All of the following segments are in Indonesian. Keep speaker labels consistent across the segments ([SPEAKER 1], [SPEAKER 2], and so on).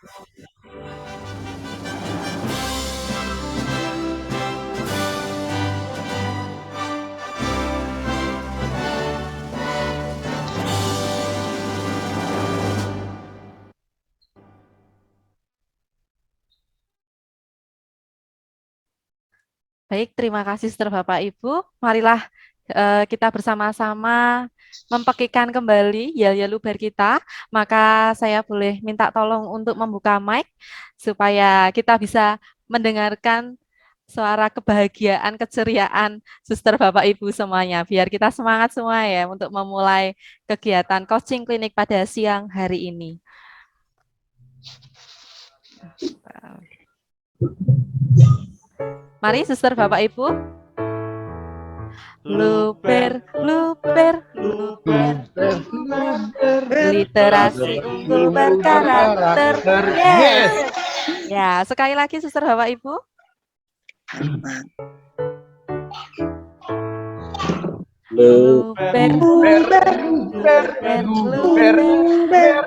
[SPEAKER 1] Baik, terima kasih Sister Bapak Ibu. Marilah kita bersama-sama mempekikan kembali yel-yel luber kita. Maka saya boleh minta tolong untuk membuka mic supaya kita bisa mendengarkan suara kebahagiaan, keceriaan Suster Bapak Ibu semuanya. Biar kita semangat semua ya untuk memulai kegiatan coaching klinik pada siang hari ini. Mari Suster Bapak Ibu. Luber, luber, luber, literasi unggul berkarakter. Yes. Ya, sekali lagi Suster Bapak Ibu. Luber, luber, luber,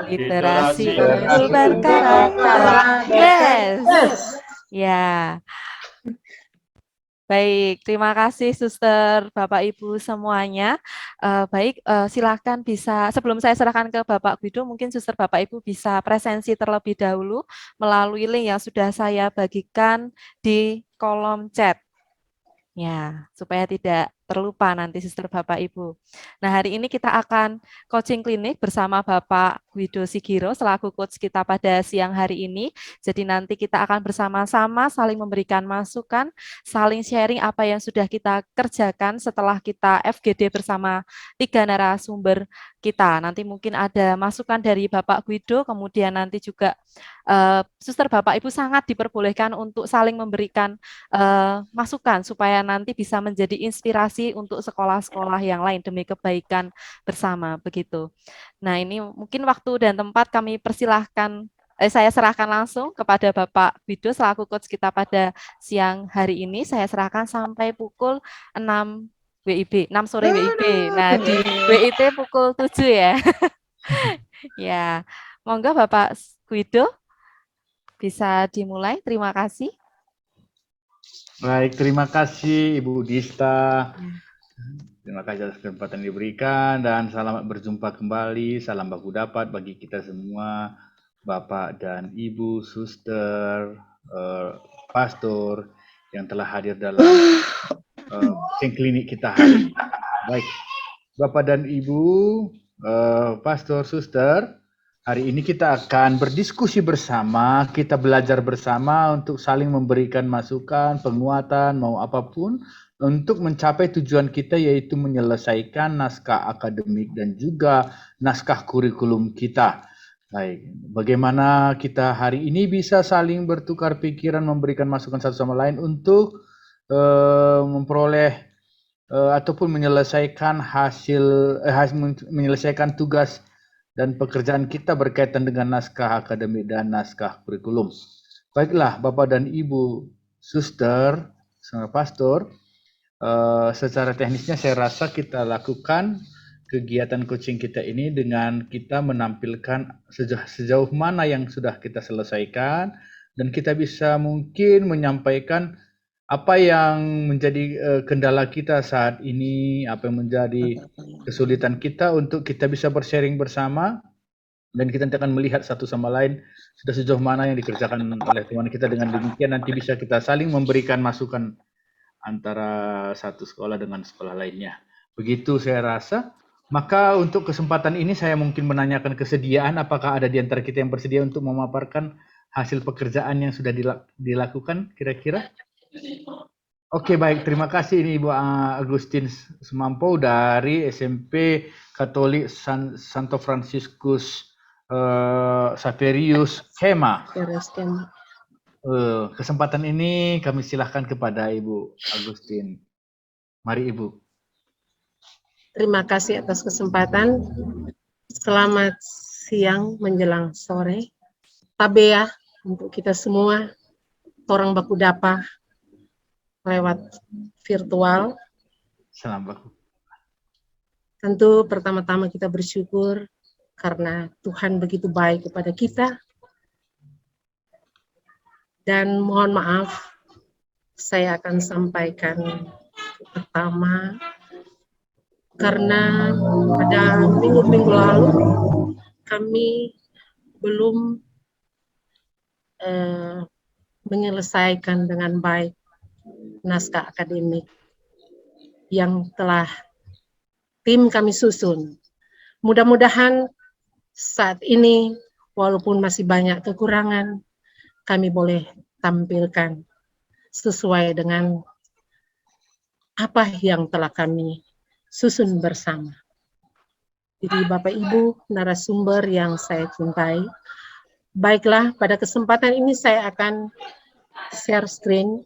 [SPEAKER 1] literasi unggul berkarakter. Yes. Ya. Baik, terima kasih Suster, Bapak Ibu semuanya. Baik, silakan bisa, sebelum saya serahkan ke Bapak Guido, mungkin Suster Bapak Ibu bisa presensi terlebih dahulu melalui link yang sudah saya bagikan di kolom chat. Ya, supaya tidak terlupa nanti Suster Bapak Ibu. Nah, hari ini kita akan coaching klinik bersama Bapak Guido Sigiro selaku coach kita pada siang hari ini. Jadi nanti kita akan bersama-sama saling memberikan masukan, saling sharing apa yang sudah kita kerjakan setelah kita FGD bersama 3 narasumber kita. Nanti mungkin ada masukan dari Bapak Guido, kemudian nanti juga Suster Bapak Ibu sangat diperbolehkan untuk saling memberikan masukan supaya nanti bisa menjadi inspirasi untuk sekolah-sekolah yang lain demi kebaikan bersama begitu. Nah, ini mungkin waktu dan tempat kami persilahkan saya serahkan langsung kepada Bapak Guido selaku coach kita pada siang hari ini. Saya serahkan sampai pukul 6 WIB, 6 sore WIB. Nah, di WIT pukul 7 ya. Ya, monggo Bapak Guido bisa dimulai. Terima kasih.
[SPEAKER 2] Baik, terima kasih Ibu Dista. Terima kasih atas kesempatan yang diberikan dan selamat berjumpa kembali. Salam baku dapat bagi kita semua, Bapak dan Ibu, Suster, Pastor yang telah hadir dalam klinik kita hari ini. Baik, Bapak dan Ibu, Pastor, Suster, hari ini kita akan berdiskusi bersama, kita belajar bersama untuk saling memberikan masukan, penguatan, mau apapun, untuk mencapai tujuan kita yaitu menyelesaikan naskah akademik dan juga naskah kurikulum kita. Baik, bagaimana kita hari ini bisa saling bertukar pikiran, memberikan masukan satu sama lain untuk memperoleh ataupun menyelesaikan menyelesaikan tugas dan pekerjaan kita berkaitan dengan naskah akademik dan naskah kurikulum. Baiklah, Bapak dan Ibu, Suster, sama Pastor, secara teknisnya saya rasa kita lakukan kegiatan coaching kita ini dengan kita menampilkan sejauh mana yang sudah kita selesaikan dan kita bisa mungkin menyampaikan apa yang menjadi kendala kita saat ini, apa yang menjadi kesulitan kita untuk kita bisa bersharing bersama dan kita akan melihat satu sama lain sudah sejauh mana yang dikerjakan oleh teman kita. Dengan demikian nanti bisa kita saling memberikan masukan antara satu sekolah dengan sekolah lainnya. Begitu saya rasa. Maka untuk kesempatan ini saya mungkin menanyakan kesediaan, apakah ada di antara kita yang bersedia untuk memaparkan hasil pekerjaan yang sudah dilakukan kira-kira? Oke, baik, terima kasih ini Ibu Agustin Semampau dari SMP Katolik Santo Franciscus Saverius Kema. Kesempatan ini kami silahkan kepada Ibu Agustin. Mari Ibu.
[SPEAKER 3] Terima kasih atas kesempatan. Selamat siang menjelang sore. Tabea untuk kita semua, orang baku dapa lewat virtual.
[SPEAKER 2] Salam baku.
[SPEAKER 3] Tentu pertama-tama kita bersyukur karena Tuhan begitu baik kepada kita. Dan mohon maaf, saya akan sampaikan pertama karena pada minggu-minggu lalu kami belum menyelesaikan dengan baik naskah akademik yang telah tim kami susun. Mudah-mudahan saat ini walaupun masih banyak kekurangan, kami boleh tampilkan sesuai dengan apa yang telah kami susun bersama. Jadi Bapak Ibu narasumber yang saya cintai, baiklah pada kesempatan ini saya akan share screen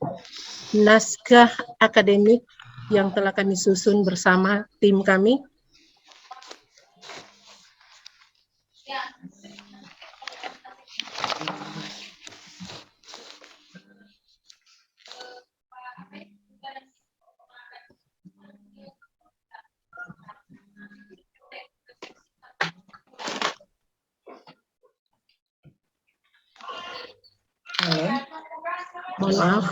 [SPEAKER 3] naskah akademik yang telah kami susun bersama tim kami. Mohon maaf.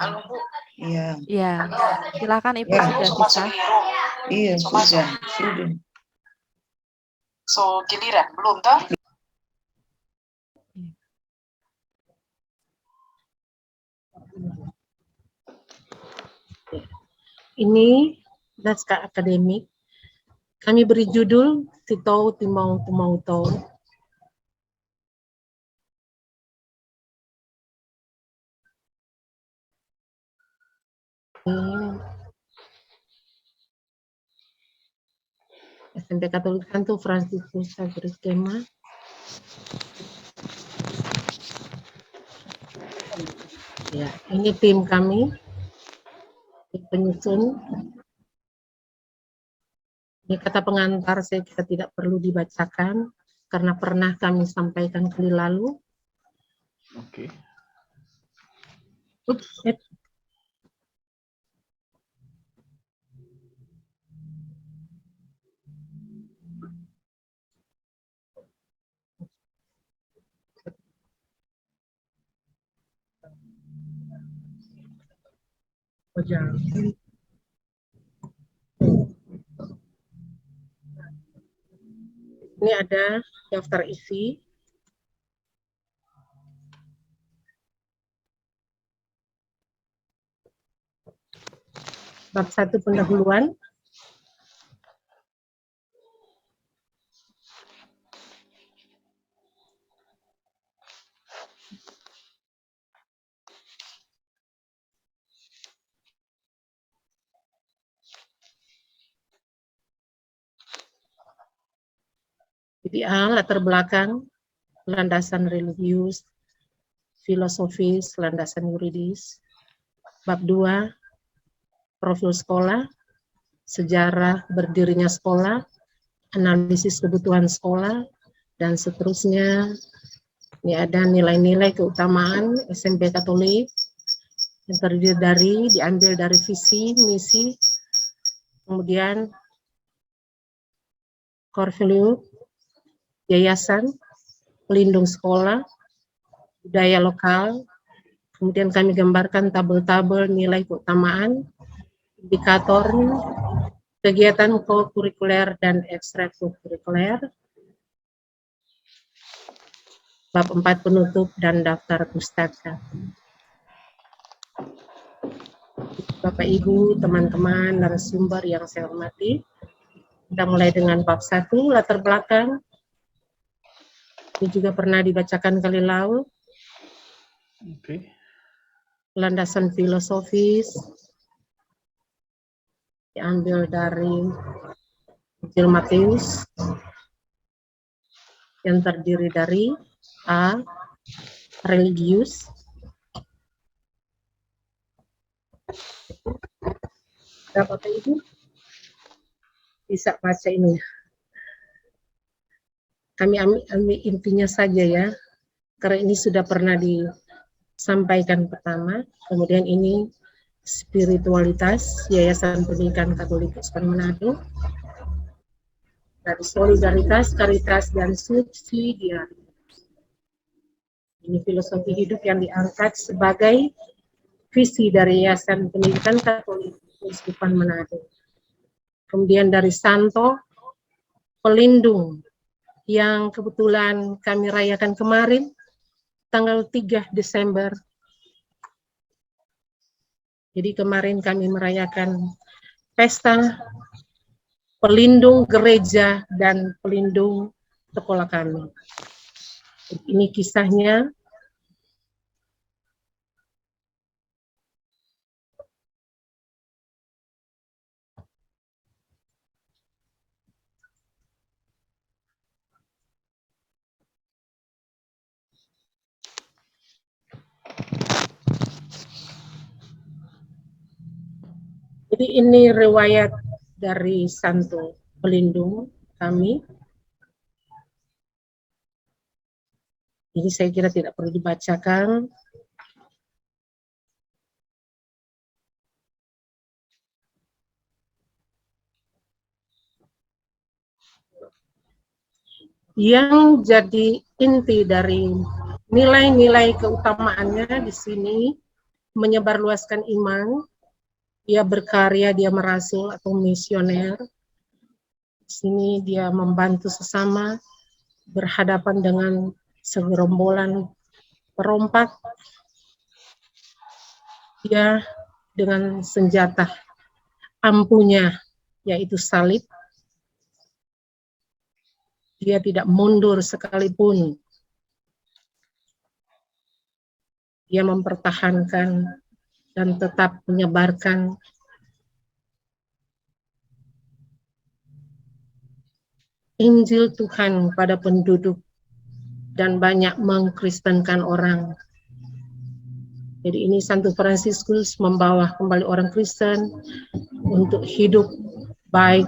[SPEAKER 4] Halo Bu. Iya.
[SPEAKER 1] Ya, silakan Ibu
[SPEAKER 4] Ya.
[SPEAKER 1] sudah bisa.
[SPEAKER 4] Iya sudah.
[SPEAKER 5] So giliran belum toh?
[SPEAKER 3] Ini naskah akademik. Kami beri judul Titou Timau Timau Tou. SMP Katolik Santo Fransiskus Xavier Kema. Ya, ini tim kami, tim penyusun. Ini kata pengantar saya kira tidak perlu dibacakan karena pernah kami sampaikan kali lalu.
[SPEAKER 2] Oke.
[SPEAKER 3] Ini ada daftar isi. Bab 1 pendahuluan. Jadi A, latar belakang, landasan religius, filosofis, landasan yuridis. Bab 2, profil sekolah, sejarah berdirinya sekolah, analisis kebutuhan sekolah, dan seterusnya. Ini ada nilai-nilai keutamaan SMP Katolik yang terdiri diambil dari visi, misi, kemudian core value, yayasan, pelindung sekolah, budaya lokal, kemudian kami gambarkan tabel-tabel nilai keutamaan, indikator, kegiatan co-kurikuler dan ekstrakurikuler, bab 4 penutup dan daftar pustaka. Bapak Ibu, teman-teman, narasumber yang saya hormati, kita mulai dengan bab 1, latar belakang. Ini juga pernah dibacakan kali lalu.
[SPEAKER 2] Oke.
[SPEAKER 3] Landasan filosofis diambil dari Injil Matius yang terdiri dari A, religius, Bapak Ibu bisa baca ini. Kami ambil intinya saja ya, karena ini sudah pernah disampaikan pertama. Kemudian ini spiritualitas, Yayasan Pendidikan Katolik Uspan Manado. Dari solidaritas, karitas, dan subsidiaritas. Ini filosofi hidup yang diangkat sebagai visi dari Yayasan Pendidikan Katolik Keuskupan Manado. Kemudian dari Santo, pelindung, yang kebetulan kami rayakan kemarin, tanggal 3 Desember. Jadi kemarin kami merayakan pesta pelindung gereja dan pelindung sekolah kami. Ini kisahnya. Jadi ini riwayat dari Santo Pelindung kami. Ini saya kira tidak perlu dibacakan. Yang jadi inti dari nilai-nilai keutamaannya di sini menyebarluaskan iman, dia berkarya, dia merasul atau misioner. Di sini dia membantu sesama, berhadapan dengan segerombolan perompak. Dia dengan senjata ampuhnya, yaitu salib. Dia tidak mundur sekalipun. Dia mempertahankan dan tetap menyebarkan Injil Tuhan pada penduduk dan banyak mengkristenkan orang. Jadi ini Santo Fransiskus membawa kembali orang Kristen untuk hidup baik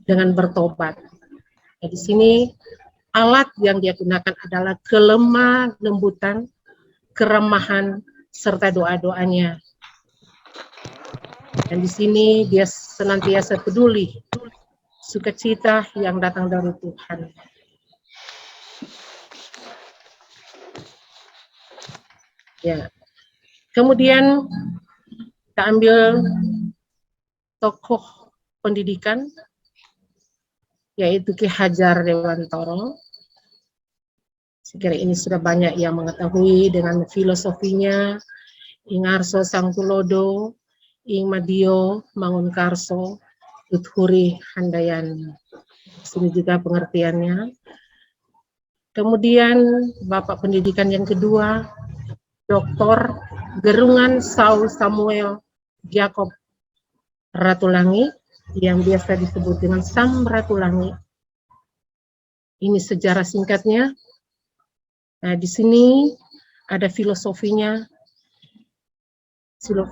[SPEAKER 3] dengan bertobat. Di sini alat yang dia gunakan adalah kelemah lembutan, keramahan, serta doa-doanya. Dan di sini dia senantiasa peduli sukacita yang datang dari Tuhan. Ya. Kemudian kita ambil tokoh pendidikan, yaitu Ki Hajar Dewantoro. Saya kira ini sudah banyak yang mengetahui dengan filosofinya, Ing Arso Sangtulodo, Ing Madio Mangunkarso, Tuthuri Handayani. Sini juga pengertiannya. Kemudian Bapak Pendidikan yang kedua, Dr. Gerungan Saul Samuel Jacob Ratulangi, yang biasa disebut dengan Sam Ratulangi. Ini sejarah singkatnya. Nah, di sini ada filosofinya,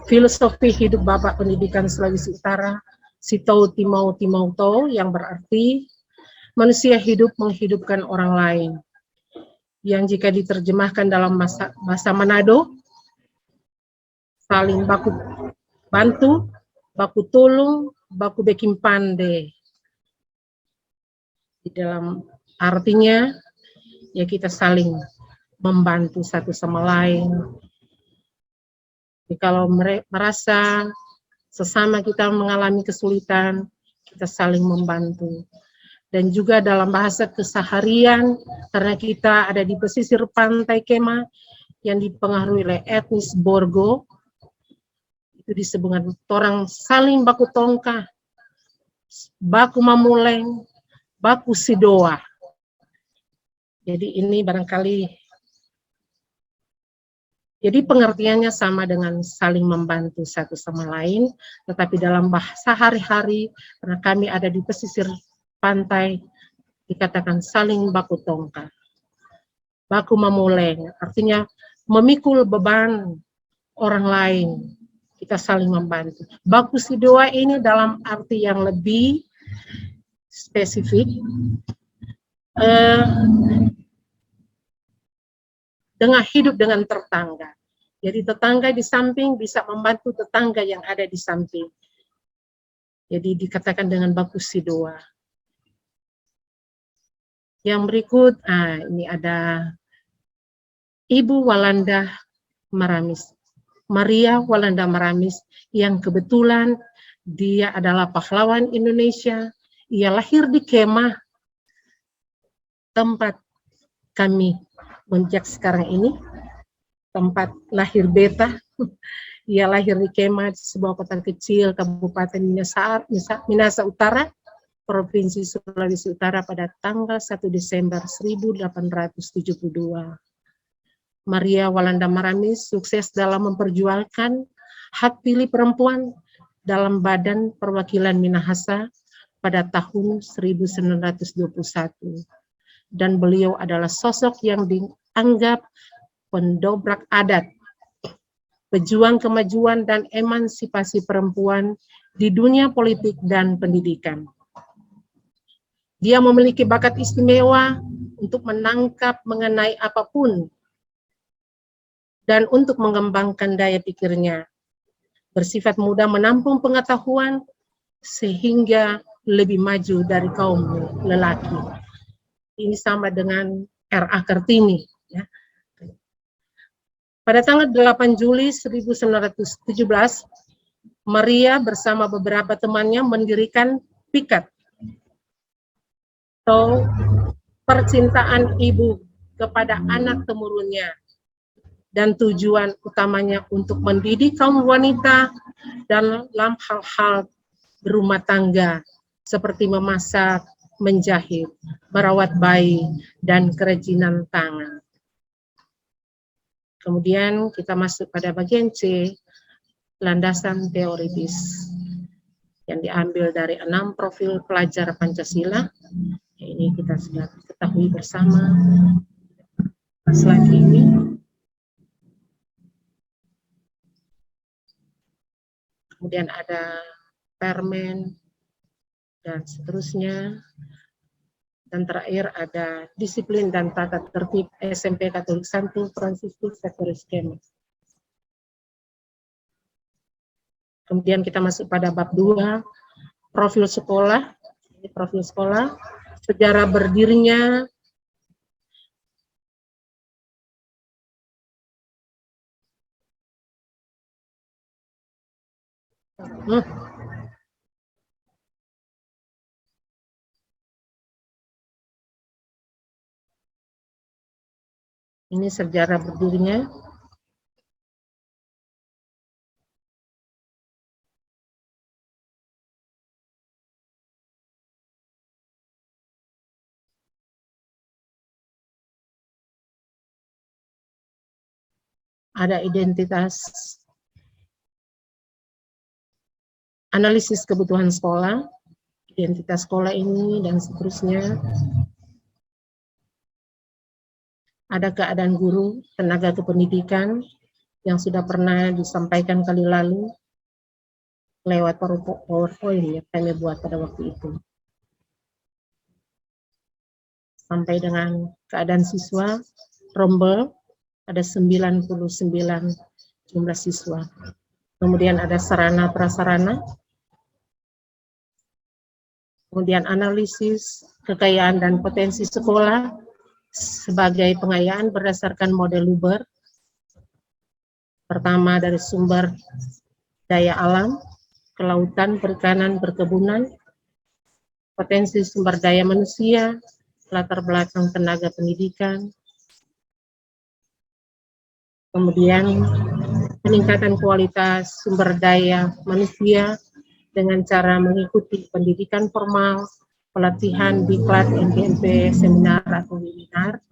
[SPEAKER 3] filosofi hidup Bapak Pendidikan Sulawesi Utara, Sitau Timau Timauto, yang berarti manusia hidup menghidupkan orang lain. Yang jika diterjemahkan dalam bahasa Manado, saling baku bantu, baku tolong, baku beking pande. Di dalam artinya, ya kita saling membantu satu sama lain. Jadi kalau merasa sesama kita mengalami kesulitan, kita saling membantu. Dan juga dalam bahasa keseharian, karena kita ada di pesisir pantai Kema yang dipengaruhi oleh etnis Borgo, itu disebut dengan orang saling baku tongka, baku mamuleng, baku sidoa. Jadi ini barangkali, jadi pengertiannya sama dengan saling membantu satu sama lain, tetapi dalam bahasa hari-hari, karena kami ada di pesisir pantai, dikatakan saling baku tongka. Baku mamuleng, artinya memikul beban orang lain, kita saling membantu. Baku sidoa ini dalam arti yang lebih spesifik, dengan hidup dengan tetangga. Jadi tetangga di samping bisa membantu tetangga yang ada di samping. Jadi dikatakan dengan baku sidoa. Yang berikut, ini ada Ibu Walanda Maramis, Maria Walanda Maramis, yang kebetulan dia adalah pahlawan Indonesia. Ia lahir di kemah tempat kami menjak sekarang ini, tempat lahir beta. Ia lahir di Kemah, sebuah kota kecil Kabupaten Minasa Utara, Provinsi Sulawesi Utara pada tanggal 1 Desember 1872. Maria Walanda Maramis sukses dalam memperjuangkan hak pilih perempuan dalam Badan Perwakilan Minahasa pada tahun 1921. Dan beliau adalah sosok yang dianggap pendobrak adat, pejuang kemajuan dan emansipasi perempuan di dunia politik dan pendidikan. Dia memiliki bakat istimewa untuk menangkap mengenai apapun dan untuk mengembangkan daya pikirnya. Bersifat mudah menampung pengetahuan sehingga lebih maju dari kaum lelaki. Ini sama dengan R.A. Kartini. Ya. Pada tanggal 8 Juli 1917, Maria bersama beberapa temannya mendirikan PIKAT, atau percintaan ibu kepada anak temurunnya, dan tujuan utamanya untuk mendidik kaum wanita dalam hal-hal berumah tangga seperti memasak, menjahit, merawat bayi, dan kerajinan tangan. Kemudian kita masuk pada bagian C, landasan teoritis, yang diambil dari 6 profil pelajar Pancasila. Ini kita sudah ketahui bersama. Pas lagi ini. Kemudian ada permen, dan seterusnya. Dan terakhir ada disiplin dan tata tertib SMP Katolik Santo Fransiskus Sektoris Kemah. Kemudian kita masuk pada bab 2, profil sekolah. Ini profil sekolah, sejarah berdirinya, ini sejarah berdirinya. Ada identitas, analisis kebutuhan sekolah, identitas sekolah ini, dan seterusnya. Ada keadaan guru, tenaga kependidikan, yang sudah pernah disampaikan kali lalu lewat PowerPoint yang kami buat pada waktu itu. Sampai dengan keadaan siswa, rombel, ada 99 jumlah siswa. Kemudian ada sarana prasarana. Kemudian analisis kekayaan dan potensi sekolah sebagai pengayaan berdasarkan model Luber. Pertama dari sumber daya alam, kelautan, perikanan, perkebunan, potensi sumber daya manusia, latar belakang tenaga pendidikan, kemudian peningkatan kualitas sumber daya manusia dengan cara mengikuti pendidikan formal, pelatihan, diklat, MPMP, seminar atau webinar.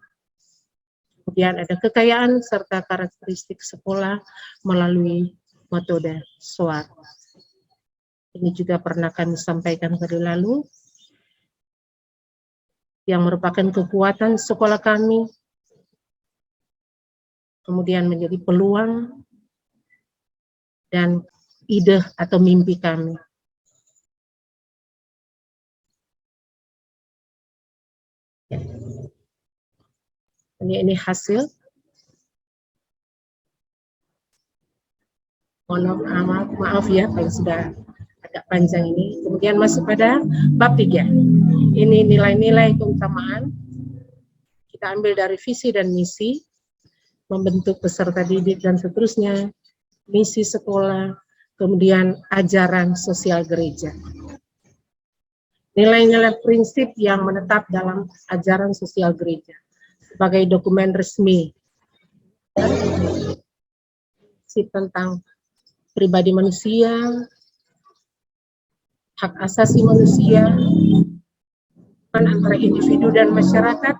[SPEAKER 3] Kemudian ada kekayaan serta karakteristik sekolah melalui metode SWOT. Ini juga pernah kami sampaikan kali lalu, yang merupakan kekuatan sekolah kami, kemudian menjadi peluang dan ide atau mimpi kami. Ini hasil. Maaf ya kalau sudah agak panjang ini. Kemudian masuk pada bab 3. Ini nilai-nilai keutamaan. Kita ambil dari visi dan misi. membentuk peserta didik dan seterusnya, misi sekolah, kemudian ajaran sosial gereja. Nilai-nilai prinsip yang menetap dalam ajaran sosial gereja sebagai dokumen resmi tentang pribadi manusia, hak asasi manusia, antara individu dan masyarakat,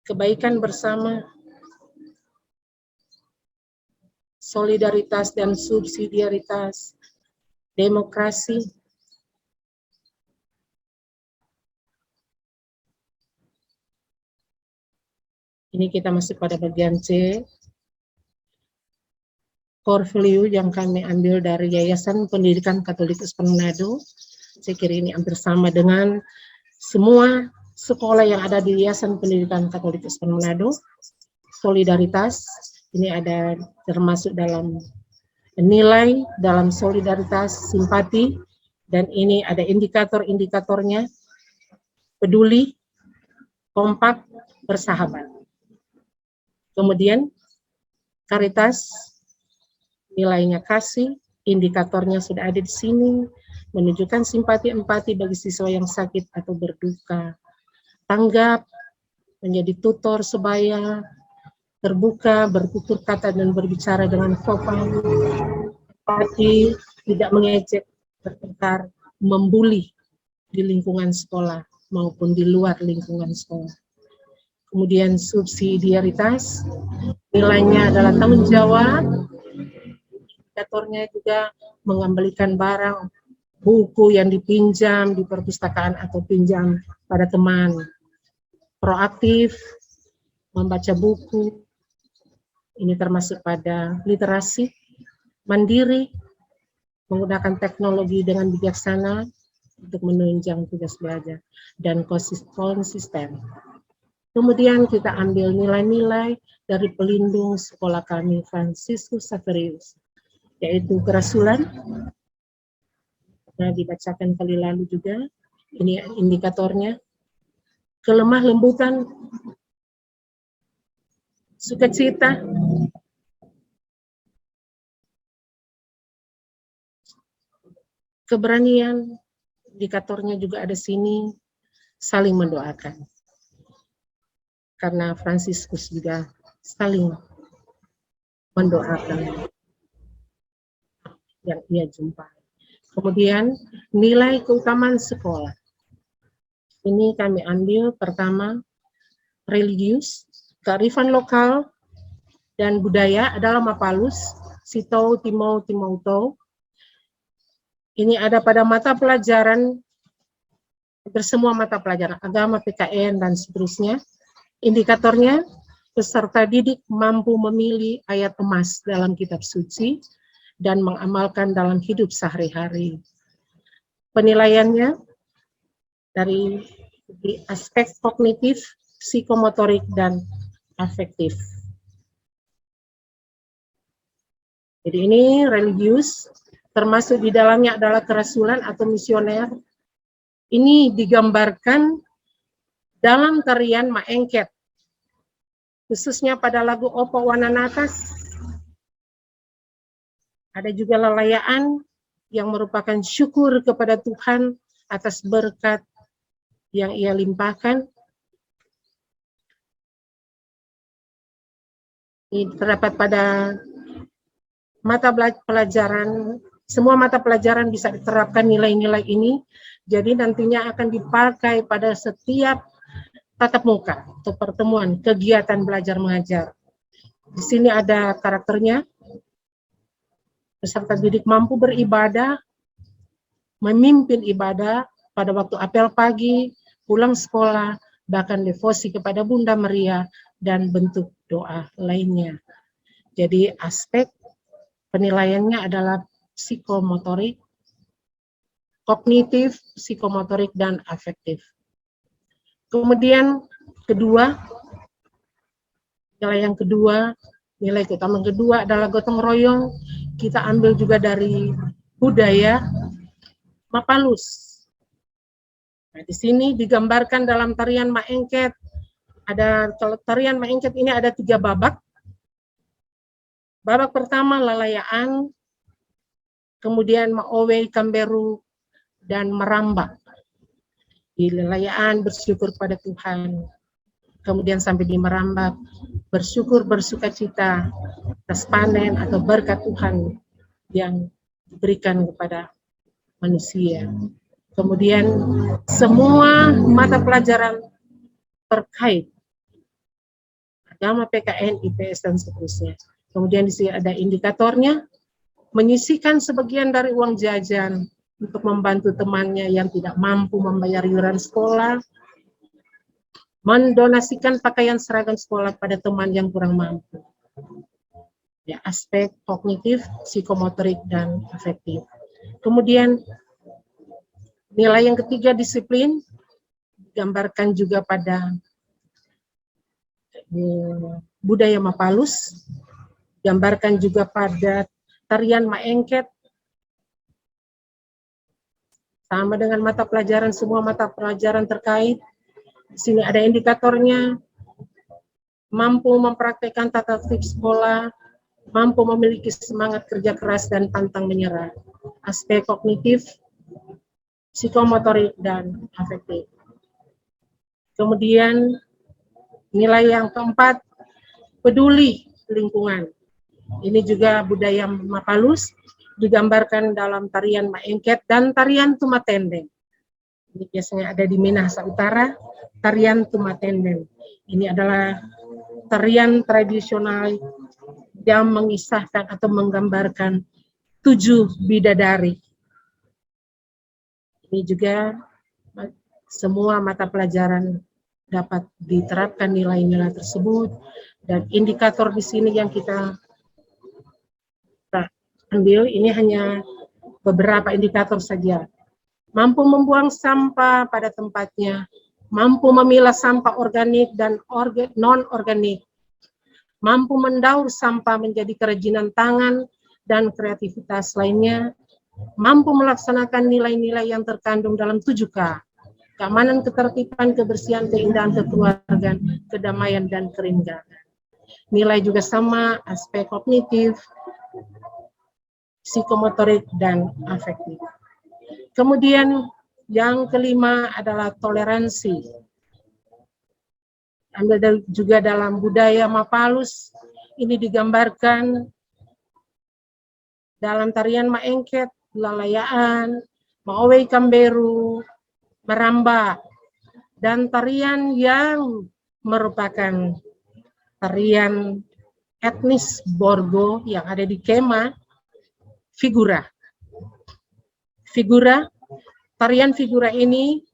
[SPEAKER 3] kebaikan bersama, solidaritas dan subsidiaritas, demokrasi, ini kita masuk pada bagian C, core value yang kami ambil dari Yayasan Pendidikan Katolikus Manado. Saya kira ini hampir sama dengan semua sekolah yang ada di Yayasan Pendidikan Katolikus Manado. Solidaritas, ini ada termasuk dalam nilai, dalam solidaritas, simpati, dan ini ada indikator-indikatornya, peduli, kompak, bersahabat. Kemudian karitas, nilainya kasih, indikatornya sudah ada di sini, menunjukkan simpati empati bagi siswa yang sakit atau berduka. Tanggap, menjadi tutor sebaya, terbuka, bertutur kata dan berbicara dengan sopan, empati, tidak mengejek, bertengkar, membuli di lingkungan sekolah maupun di luar lingkungan sekolah. Kemudian subsidiaritas, nilainya adalah tanggung jawab, indikatornya juga mengembalikan barang, buku yang dipinjam di perpustakaan atau pinjam pada teman. Proaktif, membaca buku, ini termasuk pada literasi. Mandiri, menggunakan teknologi dengan bijaksana untuk menunjang tugas belajar. Dan konsisten. Kemudian kita ambil nilai-nilai dari pelindung sekolah kami, Franciscus Xaverius, yaitu kerasulan. Nah, dibacakan kali lalu juga, ini indikatornya. Kelemah lembutan, sukacita, keberanian, indikatornya juga ada sini, saling mendoakan. Karena Franciscus juga saling mendoakan yang ia jumpai. Kemudian nilai keutamaan sekolah. Ini kami ambil pertama religius, kearifan lokal dan budaya adalah Mapalus, Sito, Timau, Timauto. Ini ada pada mata pelajaran, bersemua mata pelajaran, agama, PKN, dan seterusnya. Indikatornya, peserta didik mampu memilih ayat emas dalam kitab suci dan mengamalkan dalam hidup sehari-hari. Penilaiannya dari aspek kognitif, psikomotorik, dan afektif. Jadi ini religius, termasuk di dalamnya adalah kerasulan atau misioner. Ini digambarkan dalam tarian Maengket, khususnya pada lagu Opo Wananatas. Ada juga lelayaan yang merupakan syukur kepada Tuhan atas berkat yang ia limpahkan. Ini terdapat pada mata pelajaran, semua mata pelajaran bisa diterapkan nilai-nilai ini, jadi nantinya akan dipakai pada setiap tatap muka atau pertemuan kegiatan belajar mengajar. Di sini ada karakternya, peserta didik mampu beribadah, memimpin ibadah pada waktu apel pagi, pulang sekolah, bahkan devosi kepada Bunda Maria, dan bentuk doa lainnya. Jadi aspek penilaiannya adalah psikomotorik, kognitif, psikomotorik, dan afektif. Kemudian nilai keutamaan kedua adalah gotong royong. Kita ambil juga dari budaya Mapalus. Nah, di sini digambarkan dalam tarian Maengket Ada kalau tarian maengket ini ada 3 babak. Babak pertama lalayaan, kemudian maowe, kamberu, dan merambak. Di lalayaan bersyukur pada Tuhan, kemudian sampai di merambak bersyukur bersukacita atas panen atau berkat Tuhan yang diberikan kepada manusia. Kemudian semua mata pelajaran terkait agama, PKN, IPS, dan seterusnya. Kemudian di sini ada indikatornya, menyisihkan sebagian dari uang jajan untuk membantu temannya yang tidak mampu membayar iuran sekolah, mendonasikan pakaian seragam sekolah pada teman yang kurang mampu. Ya, aspek kognitif, psikomotorik, dan afektif. Kemudian nilai yang ketiga, disiplin, digambarkan juga pada budaya Mapalus, gambarkan juga pada tarian maengket, sama dengan mata pelajaran, semua mata pelajaran terkait. Di sini ada indikatornya, mampu mempraktekkan tata tertib sekolah, mampu memiliki semangat kerja keras dan pantang menyerah. Aspek kognitif, psikomotorik, dan afektif. Kemudian nilai yang keempat, peduli lingkungan. Ini juga budaya Mapalus, digambarkan dalam tarian maengket dan tarian tumatendeng. Ini biasanya ada di Minahasa Utara, tarian tumatendeng. Ini adalah tarian tradisional yang mengisahkan atau menggambarkan 7 bidadari. Ini juga semua mata pelajaran dapat diterapkan nilai-nilai tersebut, dan indikator di sini yang kita ambil ini hanya beberapa indikator saja. Mampu membuang sampah pada tempatnya, mampu memilah sampah organik dan non-organik, mampu mendaur sampah menjadi kerajinan tangan dan kreativitas lainnya, mampu melaksanakan nilai-nilai yang terkandung dalam 7K, keamanan, ketertiban, kebersihan, keindahan, kekeluargaan, kedamaian, dan kerenggangan. Nilai juga sama, aspek kognitif, psikomotorik, dan afektif. Kemudian yang kelima adalah toleransi. Ambil juga dalam budaya Mapalus, ini digambarkan dalam tarian maengket, lalayaan, maowe kamberu, merambak, dan tarian yang merupakan tarian etnis Borgo yang ada di Kema, figura. Tarian figura ini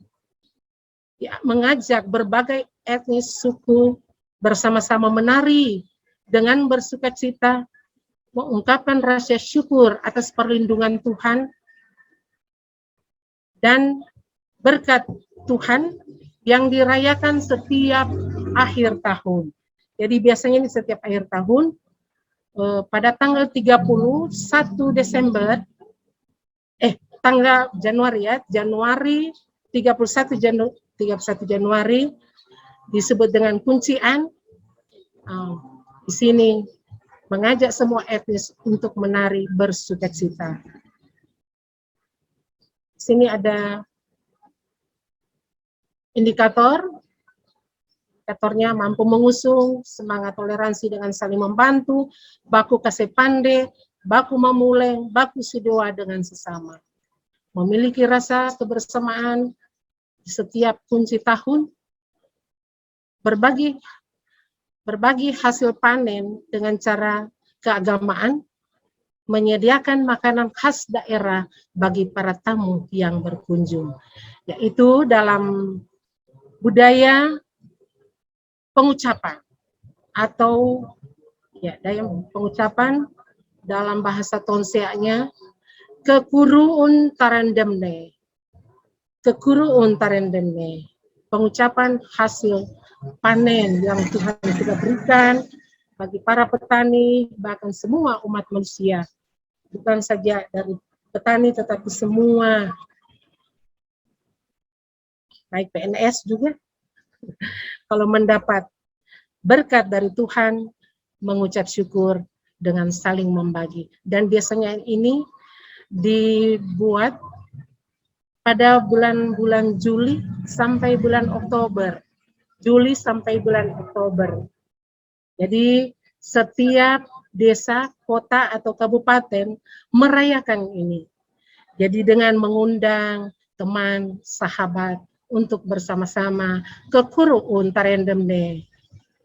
[SPEAKER 3] ya, mengajak berbagai etnis suku bersama-sama menari dengan bersukacita, mengungkapkan rasa syukur atas perlindungan Tuhan dan berkat Tuhan yang dirayakan setiap akhir tahun. Jadi biasanya ini setiap akhir tahun, pada tanggal 31 Desember, tanggal Januari ya, Januari 31 Januari disebut dengan kuncian. Di sini mengajak semua etnis untuk menari bersukacita. Di sini ada indikatornya mampu mengusung semangat toleransi dengan saling membantu, baku kasih pande, baku memuleng, baku sidoa dengan sesama. Memiliki rasa kebersamaan di setiap kunci tahun, berbagi hasil panen dengan cara keagamaan, menyediakan makanan khas daerah bagi para tamu yang berkunjung, yaitu dalam budaya pengucapan atau ya dalam pengucapan dalam bahasa Tonseanya, kekuruun tarendemne, pengucapan hasil panen yang Tuhan sudah berikan bagi para petani, bahkan semua umat manusia, bukan saja dari petani tetapi semua, baik PNS juga Kalau mendapat berkat dari Tuhan, mengucap syukur dengan saling membagi. Dan biasanya ini dibuat pada bulan-bulan Juli sampai bulan Oktober. Juli sampai bulan Oktober. Jadi setiap desa, kota, atau kabupaten merayakan ini. Jadi dengan mengundang teman, sahabat untuk bersama-sama ke Kuruun Tarendemne.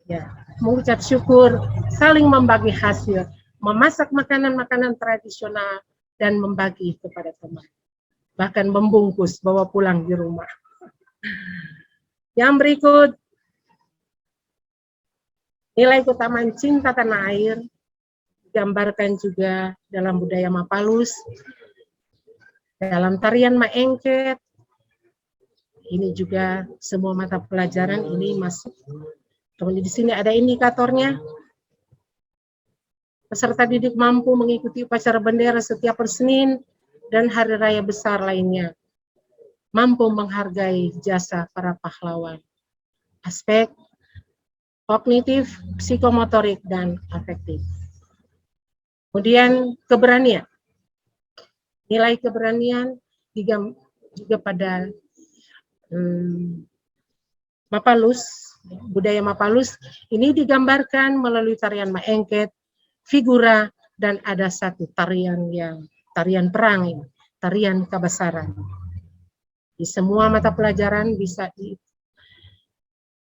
[SPEAKER 3] Ya, mengucap syukur, saling membagi hasil, memasak makanan-makanan tradisional dan membagi kepada teman. Bahkan membungkus, bawa pulang di rumah. Yang berikut, nilai keutamaan cinta tanah air digambarkan juga dalam budaya Mapalus, dalam tarian Maengket. Ini juga semua mata pelajaran ini masuk. Kemudian di sini ada indikatornya. Peserta didik mampu mengikuti upacara bendera setiap Senin dan hari raya besar lainnya. Mampu menghargai jasa para pahlawan. Aspek kognitif, psikomotorik, dan afektif. Kemudian keberanian. Nilai keberanian juga pada Mapalus, budaya Mapalus, ini digambarkan melalui tarian Maengket, figura, dan ada satu tarian perang ini, tarian Kabasaran. Di semua mata pelajaran bisa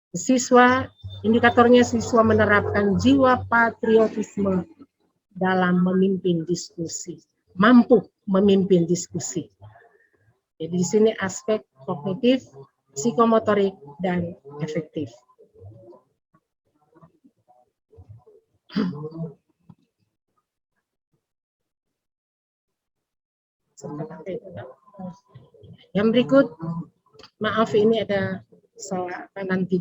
[SPEAKER 3] siswa, indikatornya siswa menerapkan jiwa patriotisme dalam memimpin diskusi, mampu memimpin diskusi. Jadi di sini aspek kognitif, psikomotorik, dan efektif. Yang berikut, maaf ini ada salah, nanti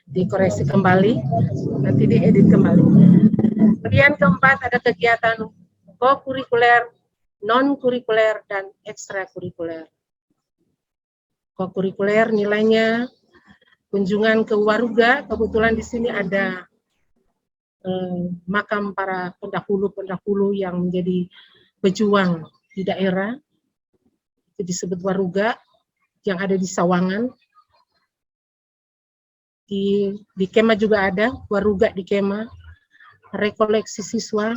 [SPEAKER 3] dikoreksi kembali, nanti diedit kembali. Kemudian keempat ada kegiatan kokurikuler, non-kurikuler, dan ekstrakurikuler. Kokurikuler nilainya kunjungan ke Waruga, kebetulan di sini ada makam para pendahulu-pendahulu yang menjadi pejuang di daerah, itu disebut Waruga, yang ada di Sawangan. Di Kema juga ada, Waruga di Kema, rekoleksi siswa,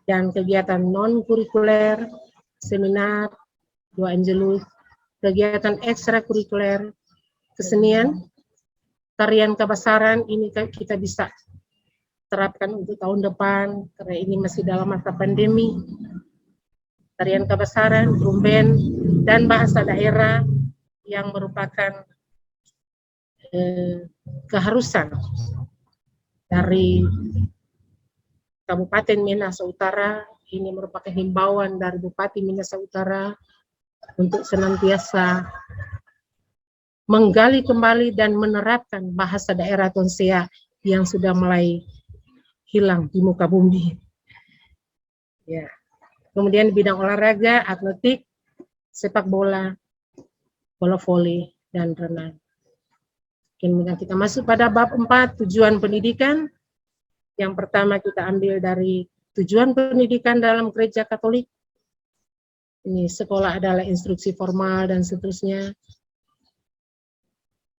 [SPEAKER 3] dan kegiatan non-kurikuler, seminar, doa angelus, kegiatan ekstrakurikuler, kesenian, tarian Kabasaran, ini kita bisa terapkan untuk tahun depan, karena ini masih dalam masa pandemi. Tarian Kabasaran, Rumben, dan bahasa daerah yang merupakan keharusan dari Kabupaten Minahasa Utara. Ini merupakan himbauan dari Bupati Minahasa Utara untuk senantiasa menggali kembali dan menerapkan bahasa daerah Tonsea yang sudah mulai hilang di muka bumi. Ya. Kemudian di bidang olahraga, atletik, sepak bola, bola voli, dan renang. Kemudian kita masuk pada bab 4, tujuan pendidikan. Yang pertama kita ambil dari tujuan pendidikan dalam gereja Katolik. Ini sekolah adalah instruksi formal dan seterusnya.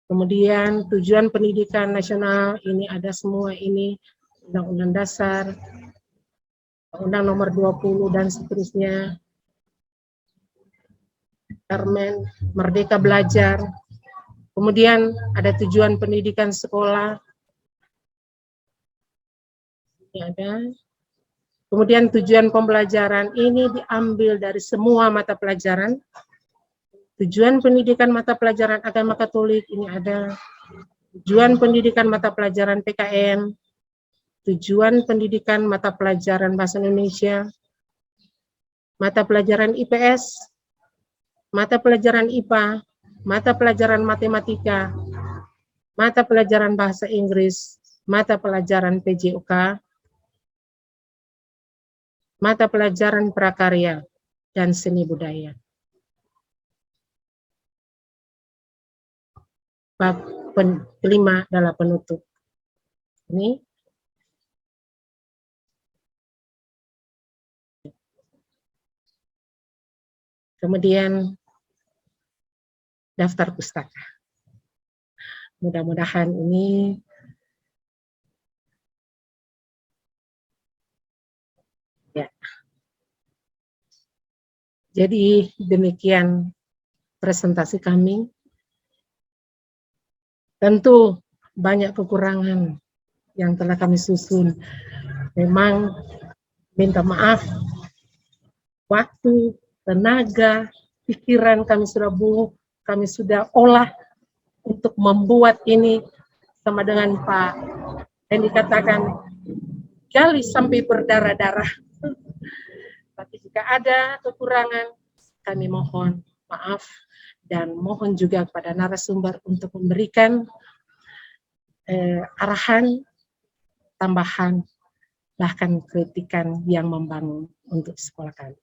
[SPEAKER 3] Kemudian tujuan pendidikan nasional, ini ada semua ini, Undang-Undang Dasar, Undang Nomor 20 dan seterusnya. Permen, Merdeka Belajar. Kemudian ada tujuan pendidikan sekolah. Ini ada. Kemudian tujuan pembelajaran ini diambil dari semua mata pelajaran. Tujuan pendidikan mata pelajaran agama Katolik ini ada. Tujuan pendidikan mata pelajaran PKN. Tujuan pendidikan mata pelajaran Bahasa Indonesia. Mata pelajaran IPS. Mata pelajaran IPA. Mata pelajaran matematika, mata pelajaran bahasa Inggris, mata pelajaran PJOK, mata pelajaran prakarya, dan seni budaya. Bab kelima adalah penutup. Ini kemudian daftar pustaka. Mudah-mudahan ini ya. Jadi demikian presentasi kami. Tentu banyak kekurangan yang telah kami susun. Memang minta maaf, waktu, tenaga, pikiran kami sudah olah untuk membuat ini sama dengan Pak yang dikatakan gali sampai berdarah-darah. Tapi jika ada kekurangan, kami mohon maaf dan mohon juga kepada narasumber untuk memberikan arahan, tambahan, bahkan kritikan yang membangun untuk sekolah kami.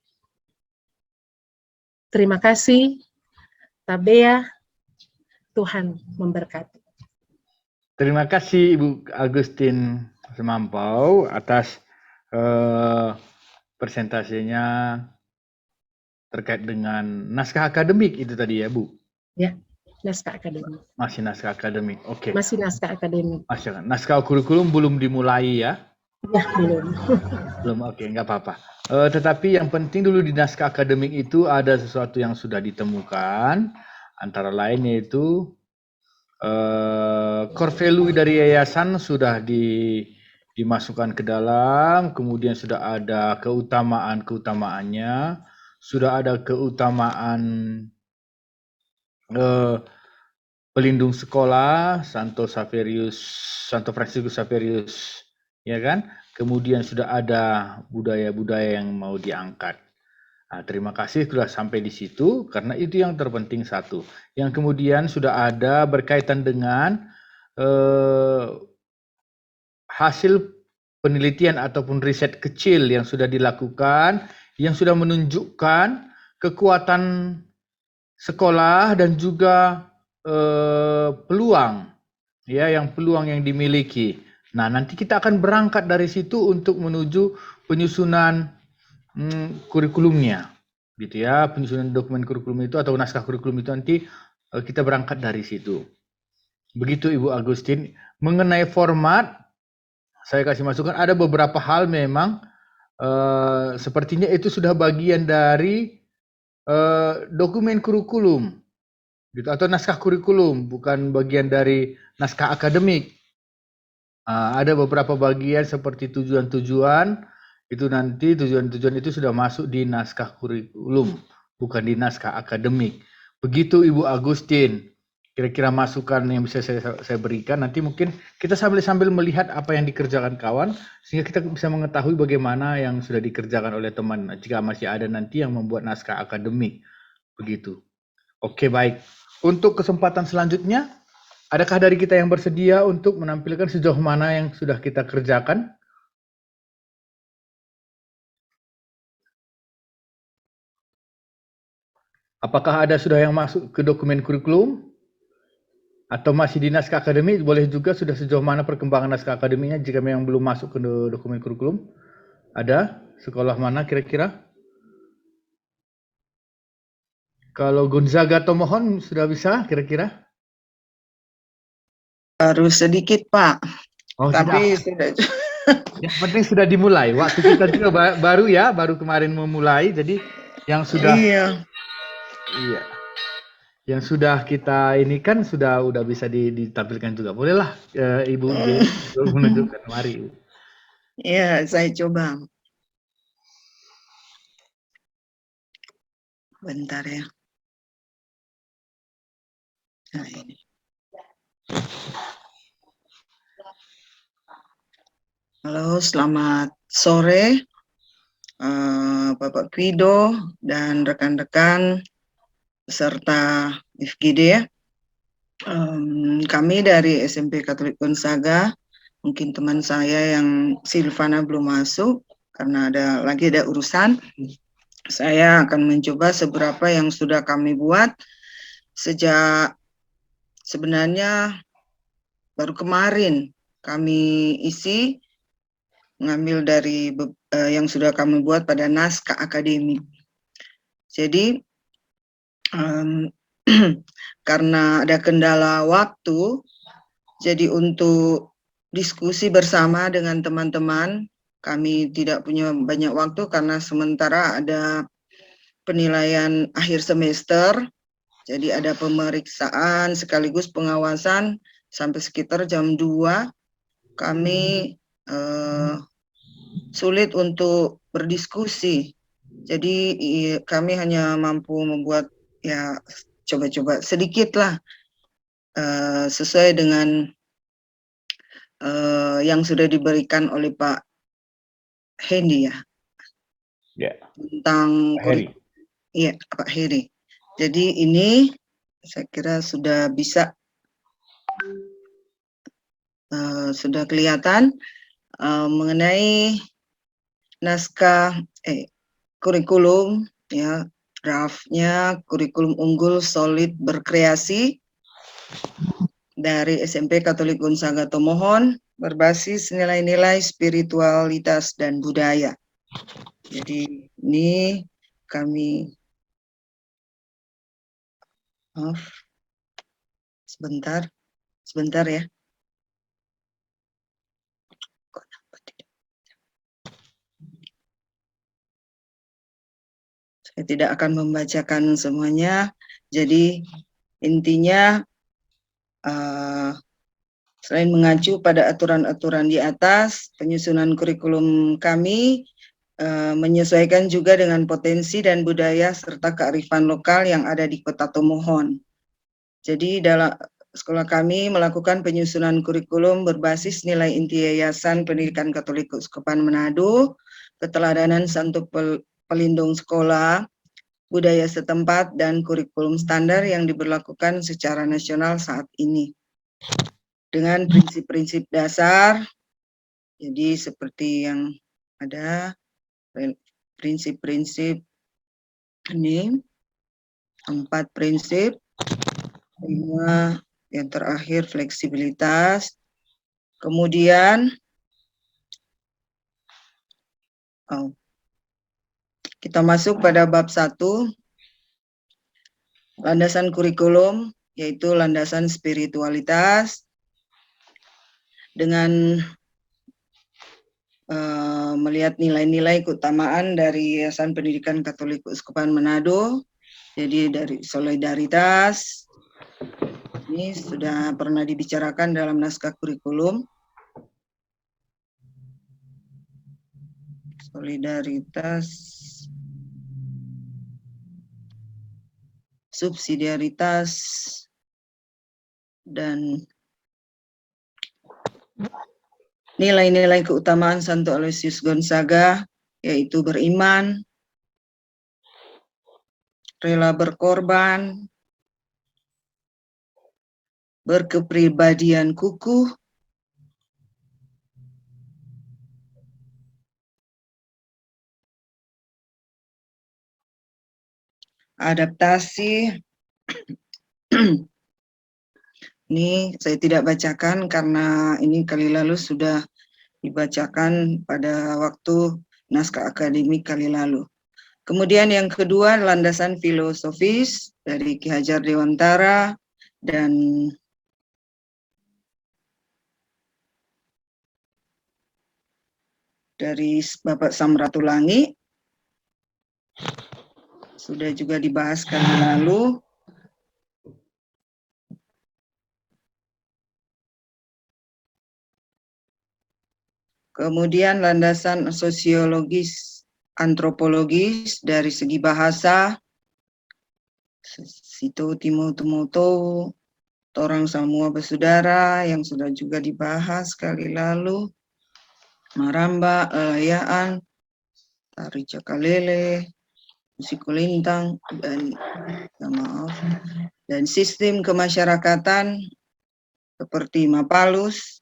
[SPEAKER 3] Terima kasih, Tabea, Tuhan memberkati.
[SPEAKER 2] Terima kasih Ibu Agustin Semampau atas presentasinya terkait dengan naskah akademik itu tadi ya Bu?
[SPEAKER 3] Ya, naskah akademik.
[SPEAKER 2] Masih naskah akademik, oke.
[SPEAKER 3] Masih naskah akademik.
[SPEAKER 2] Naskah kurikulum belum dimulai ya?
[SPEAKER 3] Ya, belum.
[SPEAKER 2] Belum, oke, nggak apa-apa. Tetapi yang penting dulu di naskah akademik itu ada sesuatu yang sudah ditemukan, antara lain yaitu core value dari yayasan sudah dimasukkan ke dalam, kemudian sudah ada keutamaannya, sudah ada keutamaan pelindung sekolah Santo Fransiskus Xaverius, ya kan? Kemudian sudah ada budaya-budaya yang mau diangkat. Nah, terima kasih sudah sampai di situ, karena itu yang terpenting satu. Yang kemudian sudah ada berkaitan dengan hasil penelitian ataupun riset kecil yang sudah dilakukan, yang sudah menunjukkan kekuatan sekolah dan juga peluang yang dimiliki. Nah, nanti kita akan berangkat dari situ untuk menuju penyusunan kurikulumnya, gitu ya. Penyusunan dokumen kurikulum itu atau naskah kurikulum itu nanti kita berangkat dari situ. Begitu Ibu Agustin. Mengenai format, saya kasih masukan, ada beberapa hal memang sepertinya itu sudah bagian dari dokumen kurikulum, gitu, atau naskah kurikulum, bukan bagian dari naskah akademik. Ada beberapa bagian seperti tujuan-tujuan, itu nanti tujuan-tujuan itu sudah masuk di naskah kurikulum, bukan di naskah akademik. Begitu Ibu Agustin. Kira-kira masukan yang bisa saya berikan, nanti mungkin kita sambil melihat apa yang dikerjakan kawan, sehingga kita bisa mengetahui bagaimana yang sudah dikerjakan oleh teman, jika masih ada nanti yang membuat naskah akademik. Begitu. Oke, baik. Untuk kesempatan selanjutnya, adakah dari kita yang bersedia untuk menampilkan sejauh mana yang sudah kita kerjakan? Apakah ada sudah yang masuk ke dokumen kurikulum? Atau masih di naskah akademik? Boleh juga sudah sejauh mana perkembangan naskah akademiknya jika memang belum masuk ke dokumen kurikulum? Ada? Sekolah mana kira-kira? Kalau Gonzaga Tomohon sudah bisa kira-kira?
[SPEAKER 4] Baru sedikit Pak,
[SPEAKER 2] Oh,
[SPEAKER 4] tapi
[SPEAKER 2] sudah.
[SPEAKER 4] sudah.
[SPEAKER 2] Yang penting sudah dimulai. Waktu kita juga baru kemarin memulai. Jadi yang sudah, iya, yang sudah kita ini kan sudah bisa ditampilkan juga. Bolehlah Ibu menunjukkan. Mari.
[SPEAKER 4] Iya, saya coba. Bentar ya. Nah, ini. Halo, selamat sore Bapak Guido dan rekan-rekan peserta FGD ya. Kami dari SMP Katolik Gonzaga, mungkin teman saya yang Silvana belum masuk karena ada urusan. Saya akan mencoba seberapa yang sudah kami buat sejak sebenarnya baru kemarin kami isi, mengambil dari yang sudah kami buat pada naskah akademik. Jadi karena ada kendala waktu, jadi untuk diskusi bersama dengan teman-teman, kami tidak punya banyak waktu karena sementara ada penilaian akhir semester, jadi ada pemeriksaan sekaligus pengawasan sampai sekitar jam 2. Kami sulit untuk berdiskusi. Jadi kami hanya mampu membuat ya coba-coba sedikit lah sesuai dengan yang sudah diberikan oleh Pak Hendy ya.
[SPEAKER 2] Ya.
[SPEAKER 4] Tentang
[SPEAKER 2] Heri.
[SPEAKER 4] Iya, Pak Heri. Jadi ini saya kira sudah bisa sudah kelihatan mengenai naskah kurikulum ya, draftnya kurikulum unggul solid berkreasi dari SMP Katolik Gonzaga Tomohon berbasis nilai-nilai spiritualitas dan budaya. Jadi ini kami sebentar ya. Saya tidak akan membacakan semuanya. Jadi intinya selain mengacu pada aturan-aturan di atas, penyusunan kurikulum kami menyesuaikan juga dengan potensi dan budaya serta kearifan lokal yang ada di Kota Tomohon. Jadi dalam sekolah kami melakukan penyusunan kurikulum berbasis nilai inti Yayasan Pendidikan Katolik Keuskupan Manado, keteladanan Santo Pelindung Sekolah, budaya setempat, dan kurikulum standar yang diberlakukan secara nasional saat ini. Dengan prinsip-prinsip dasar, jadi seperti yang ada, prinsip-prinsip ini, 4 prinsip, 5 yang terakhir fleksibilitas, kemudian kita masuk pada bab 1, landasan kurikulum, yaitu landasan spiritualitas, dengan melihat nilai-nilai keutamaan dari Yayasan Pendidikan Katolik Keuskupan Manado, jadi dari solidaritas, ini sudah pernah dibicarakan dalam naskah kurikulum, solidaritas, subsidiaritas, dan nilai-nilai keutamaan Santo Aloysius Gonzaga, yaitu beriman, rela berkorban, berkepribadian kukuh, adaptasi. Ini saya tidak bacakan karena ini kali lalu sudah dibacakan pada waktu naskah akademik kali lalu. Kemudian yang kedua, landasan filosofis dari Ki Hajar Dewantara dan dari Bapak Samratulangi, sudah juga dibahas kali lalu. Kemudian landasan sosiologis, antropologis dari segi bahasa, Sito Timo Tumoto, Torang Semua Bersaudara yang sudah juga dibahas kali lalu, Maramba, Elayaan, Tari Cakalele, Musikulintang, dan sistem kemasyarakatan seperti Mapalus,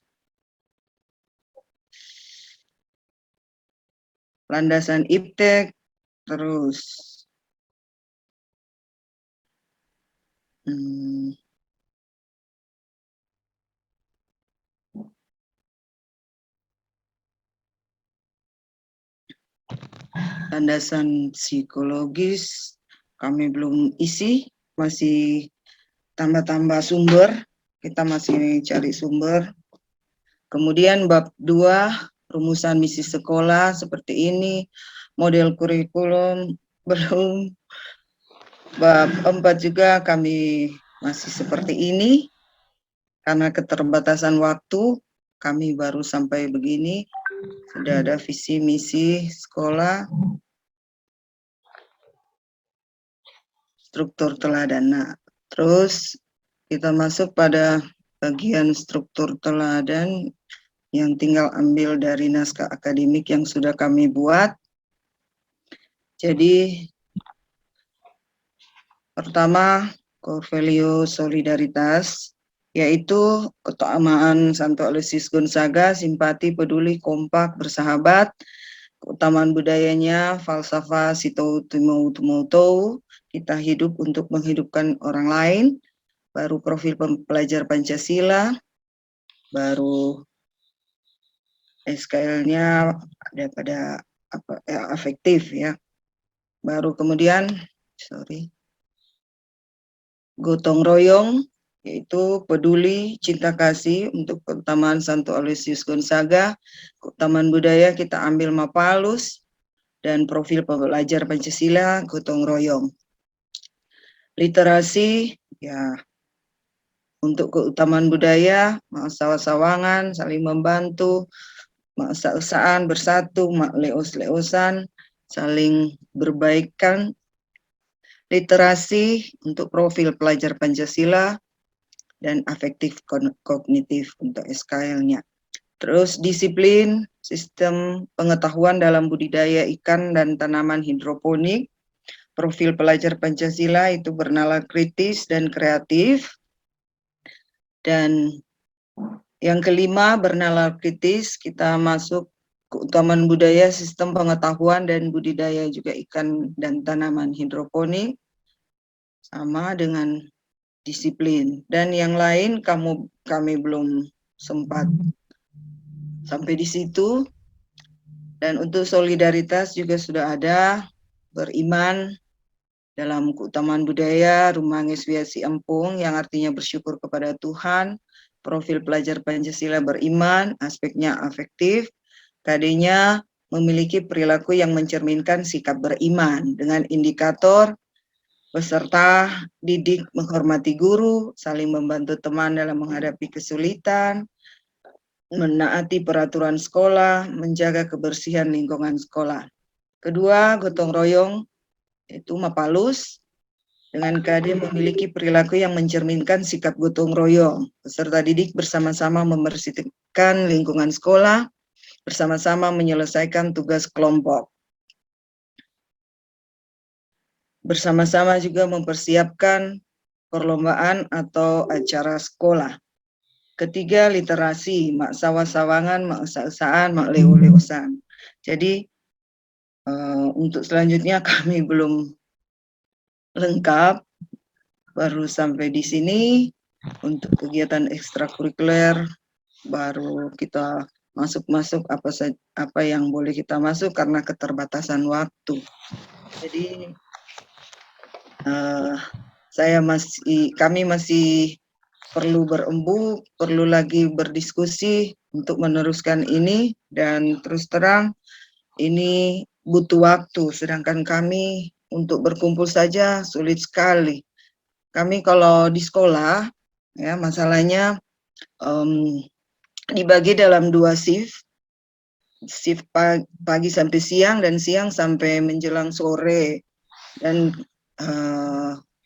[SPEAKER 4] landasan iptek, terus landasan psikologis kami belum isi, masih tambah-tambah sumber, kita masih cari sumber. Kemudian bab 2, rumusan misi sekolah seperti ini, model kurikulum belum. Bab 4 juga kami masih seperti ini, karena keterbatasan waktu, kami baru sampai begini. Sudah ada visi misi sekolah, struktur teladan. Nah, terus kita masuk pada bagian struktur teladan yang tinggal ambil dari naskah akademik yang sudah kami buat. Jadi pertama, core value solidaritas, yaitu keutamaan Santo Aloysius Gonzaga, simpati, peduli, kompak, bersahabat. Keutamaan budayanya, falsafah sitou tumautou, kita hidup untuk menghidupkan orang lain. Baru profil pelajar Pancasila, baru SKL-nya ada pada afektif ya. Baru kemudian gotong royong, yaitu peduli, cinta kasih untuk keutamaan Santo Aloysius Gonzaga. Keutamaan budaya kita ambil Mapalus, dan profil pelajar Pancasila gotong royong. Literasi ya, untuk keutamaan budaya sawangan, saling membantu, esa-esaan, bersatu, leos-leosan, saling berbaikan. Literasi untuk profil pelajar Pancasila, dan afektif kognitif untuk SKL-nya. Terus disiplin, sistem pengetahuan dalam budidaya ikan dan tanaman hidroponik. Profil pelajar Pancasila itu bernalar kritis dan kreatif. Dan yang kelima, bernalar kritis, kita masuk keutamaan budaya, sistem pengetahuan dan budidaya juga ikan dan tanaman hidroponik, sama dengan disiplin. Dan yang lain kami belum sempat sampai di situ. Dan untuk solidaritas juga sudah ada, beriman dalam keutamaan budaya, Rumah Ngeswiasi Empung, yang artinya bersyukur kepada Tuhan. Profil pelajar Pancasila beriman, aspeknya afektif. KD-nya memiliki perilaku yang mencerminkan sikap beriman dengan indikator peserta didik menghormati guru, saling membantu teman dalam menghadapi kesulitan, menaati peraturan sekolah, menjaga kebersihan lingkungan sekolah. Kedua, gotong royong, itu Mapalus, dengan KD memiliki perilaku yang mencerminkan sikap gotong royong. Peserta didik bersama-sama membersihkan lingkungan sekolah, bersama-sama menyelesaikan tugas kelompok. Bersama-sama juga mempersiapkan perlombaan atau acara sekolah. Ketiga, literasi, mak sawangan, mak esa-esaan, mak leo-leosan. Jadi untuk selanjutnya kami belum lengkap, baru sampai di sini. Untuk kegiatan ekstrakurikuler baru kita masuk apa yang boleh kita masuk karena keterbatasan waktu. Jadi kami masih perlu berembuk, perlu lagi berdiskusi untuk meneruskan ini, dan terus terang ini butuh waktu, sedangkan kami untuk berkumpul saja sulit sekali. Kami kalau di sekolah, ya masalahnya dibagi dalam 2 shift pagi sampai siang dan siang sampai menjelang sore, dan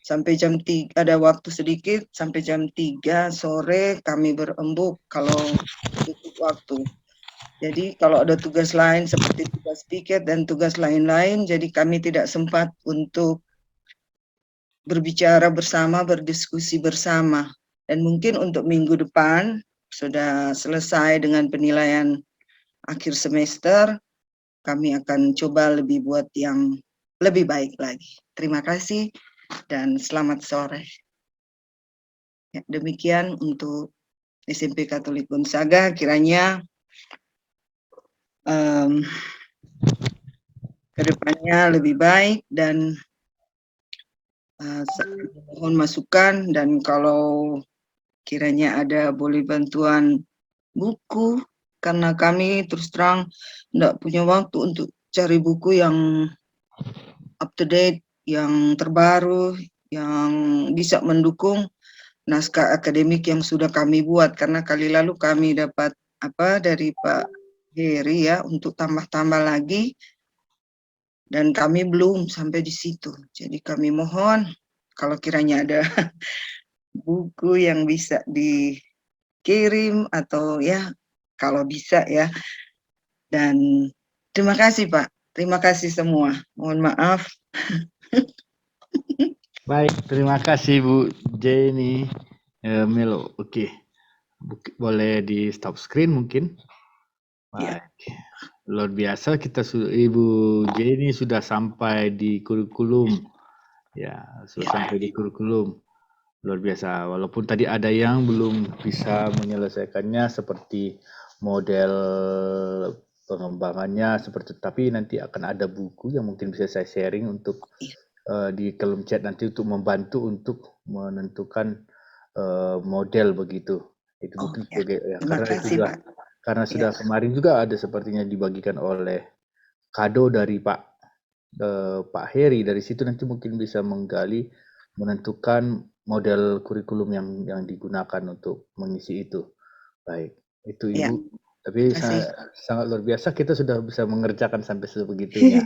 [SPEAKER 4] sampai jam 3, ada waktu sedikit sampai jam 3 sore kami berembuk kalau cukup waktu. Jadi kalau ada tugas lain seperti tugas piket dan tugas lain-lain, jadi kami tidak sempat untuk berbicara bersama, berdiskusi bersama. Dan mungkin untuk minggu depan sudah selesai dengan penilaian akhir semester, kami akan coba lebih buat yang lebih baik lagi. Terima kasih dan selamat sore. Ya, demikian untuk SMP Katolik Gonzaga, kiranya kedepannya lebih baik, dan saya mohon masukan, dan kalau kiranya ada boleh bantuan buku, karena kami terus terang tidak punya waktu untuk cari buku yang up to date, yang terbaru, yang bisa mendukung naskah akademik yang sudah kami buat, karena kali lalu kami dapat dari Pak Heri ya untuk tambah-tambah lagi, dan kami belum sampai di situ. Jadi kami mohon kalau kiranya ada buku yang bisa dikirim atau ya kalau bisa ya. Dan terima kasih Pak, terima kasih semua. Mohon maaf.
[SPEAKER 2] Baik, terima kasih Bu Jenny Melo. Oke, boleh di stop screen mungkin.
[SPEAKER 4] Ya.
[SPEAKER 2] Baik, luar biasa Ibu Jenny sudah sampai di kurikulum. Ya, sudah sampai di kurikulum. Luar biasa. Walaupun tadi ada yang belum bisa menyelesaikannya seperti model pengembangannya seperti, tapi nanti akan ada buku yang mungkin bisa saya sharing untuk di kolom chat nanti untuk membantu untuk menentukan model begitu. Itu mungkin sebagai
[SPEAKER 4] Terima kasih Pak.
[SPEAKER 2] karena sudah kemarin juga ada sepertinya dibagikan oleh kado dari Pak Heri. Dari situ nanti mungkin bisa menggali menentukan model kurikulum yang digunakan untuk mengisi itu. Baik, itu Ibu.
[SPEAKER 4] Ya.
[SPEAKER 2] Tapi sangat luar biasa kita sudah bisa mengerjakan sampai sebegitunya.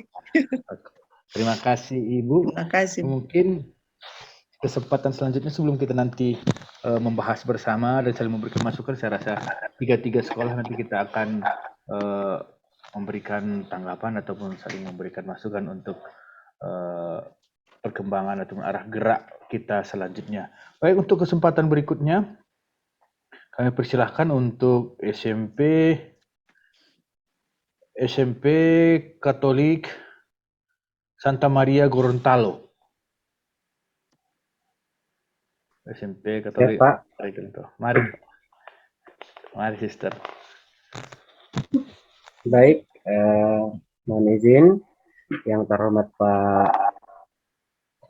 [SPEAKER 2] Terima kasih Ibu.
[SPEAKER 4] Terima kasih.
[SPEAKER 2] Mungkin kesempatan selanjutnya sebelum kita nanti membahas bersama dan saling memberikan masukan, saya rasa tiga sekolah nanti kita akan memberikan tanggapan ataupun saling memberikan masukan untuk perkembangan ataupun arah gerak kita selanjutnya. Baik, untuk kesempatan berikutnya kami persilahkan untuk SMP Katolik Santa Maria Gorontalo. SMP Katolik.
[SPEAKER 6] Ya, Pak.
[SPEAKER 2] Mari Sister.
[SPEAKER 6] Baik, mohon izin yang terhormat Pak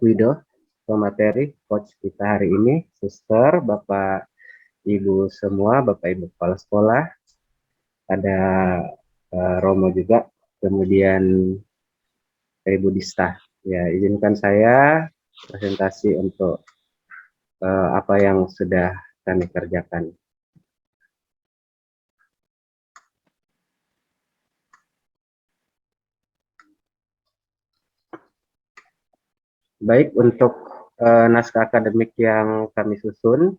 [SPEAKER 6] Wido, pemateri coach kita hari ini, Suster, Bapak Ibu semua, Bapak Ibu kepala sekolah, ada Romo juga, kemudian Ibu Dista. Ya, izinkan saya presentasi untuk apa yang sudah kami kerjakan. Baik, untuk naskah akademik yang kami susun,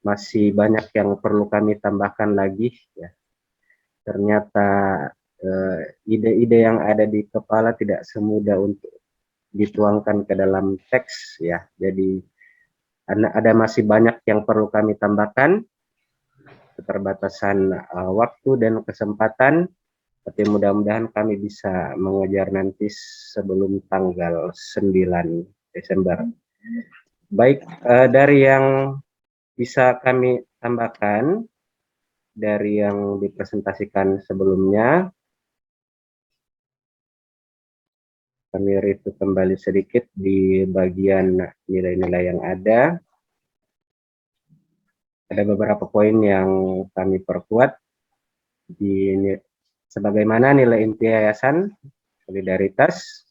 [SPEAKER 6] masih banyak yang perlu kami tambahkan lagi. Ya. Ternyata ide-ide yang ada di kepala tidak semudah untuk dituangkan ke dalam teks. Ya. Jadi ada masih banyak yang perlu kami tambahkan, keterbatasan waktu dan kesempatan, tapi mudah-mudahan kami bisa mengejar nanti sebelum tanggal 9 Desember. Baik, dari yang bisa kami tambahkan dari yang dipresentasikan sebelumnya, kami review kembali sedikit di bagian nilai-nilai yang ada. Ada beberapa poin yang kami perkuat di sebagaimana nilai inti yayasan, solidaritas,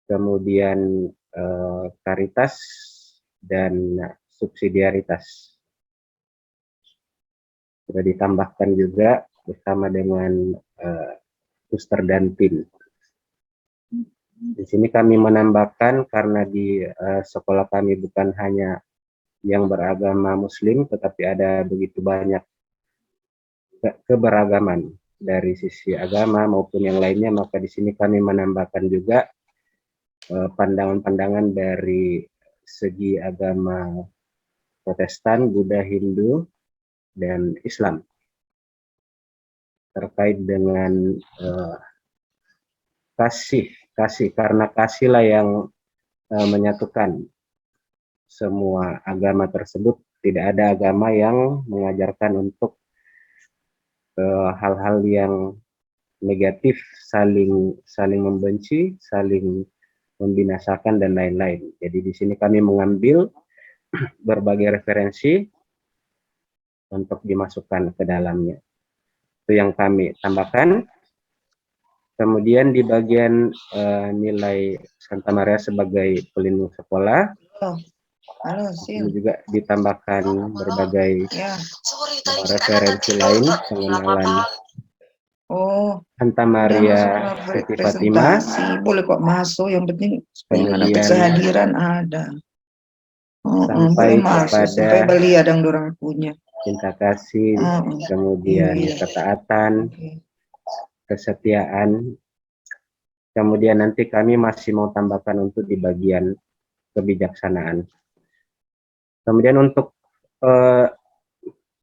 [SPEAKER 6] kemudian karitas, dan subsidiaritas. Sudah ditambahkan juga bersama dengan suster dan tim. Di sini kami menambahkan karena di sekolah kami bukan hanya yang beragama Muslim, tetapi ada begitu banyak keberagaman dari sisi agama maupun yang lainnya, maka di sini kami menambahkan juga pandangan-pandangan dari segi agama Protestan, Buddha, Hindu, dan Islam terkait dengan kasih karena kasihlah yang menyatukan semua agama tersebut. Tidak ada agama yang mengajarkan untuk hal-hal yang negatif, saling membenci, saling membinasakan dan lain-lain. Jadi di sini kami mengambil berbagai referensi untuk dimasukkan ke dalamnya. Itu yang kami tambahkan. Kemudian di bagian nilai Santa Maria sebagai pelindung sekolah,
[SPEAKER 4] Halo,
[SPEAKER 6] ini
[SPEAKER 4] Sil.
[SPEAKER 6] juga ditambahkan berbagai
[SPEAKER 4] Ya.
[SPEAKER 6] referensi lain, pengenalan
[SPEAKER 4] Oh,
[SPEAKER 6] Santa
[SPEAKER 4] udah
[SPEAKER 6] Maria
[SPEAKER 4] masuk
[SPEAKER 6] Siti Fatima,
[SPEAKER 4] presentasi. Boleh kok masuk, yang penting supaya nggak dapat
[SPEAKER 6] kemudian
[SPEAKER 4] kehadiran ada.
[SPEAKER 6] sampai
[SPEAKER 4] Boleh masuk,
[SPEAKER 6] kepada
[SPEAKER 4] sampai beli ada yang dorang punya.
[SPEAKER 6] cinta kasih, kemudian
[SPEAKER 4] Iya.
[SPEAKER 6] ketaatan,
[SPEAKER 4] Oke.
[SPEAKER 6] kesetiaan. Kemudian nanti kami masih mau tambahkan untuk di bagian kebijaksanaan. Kemudian untuk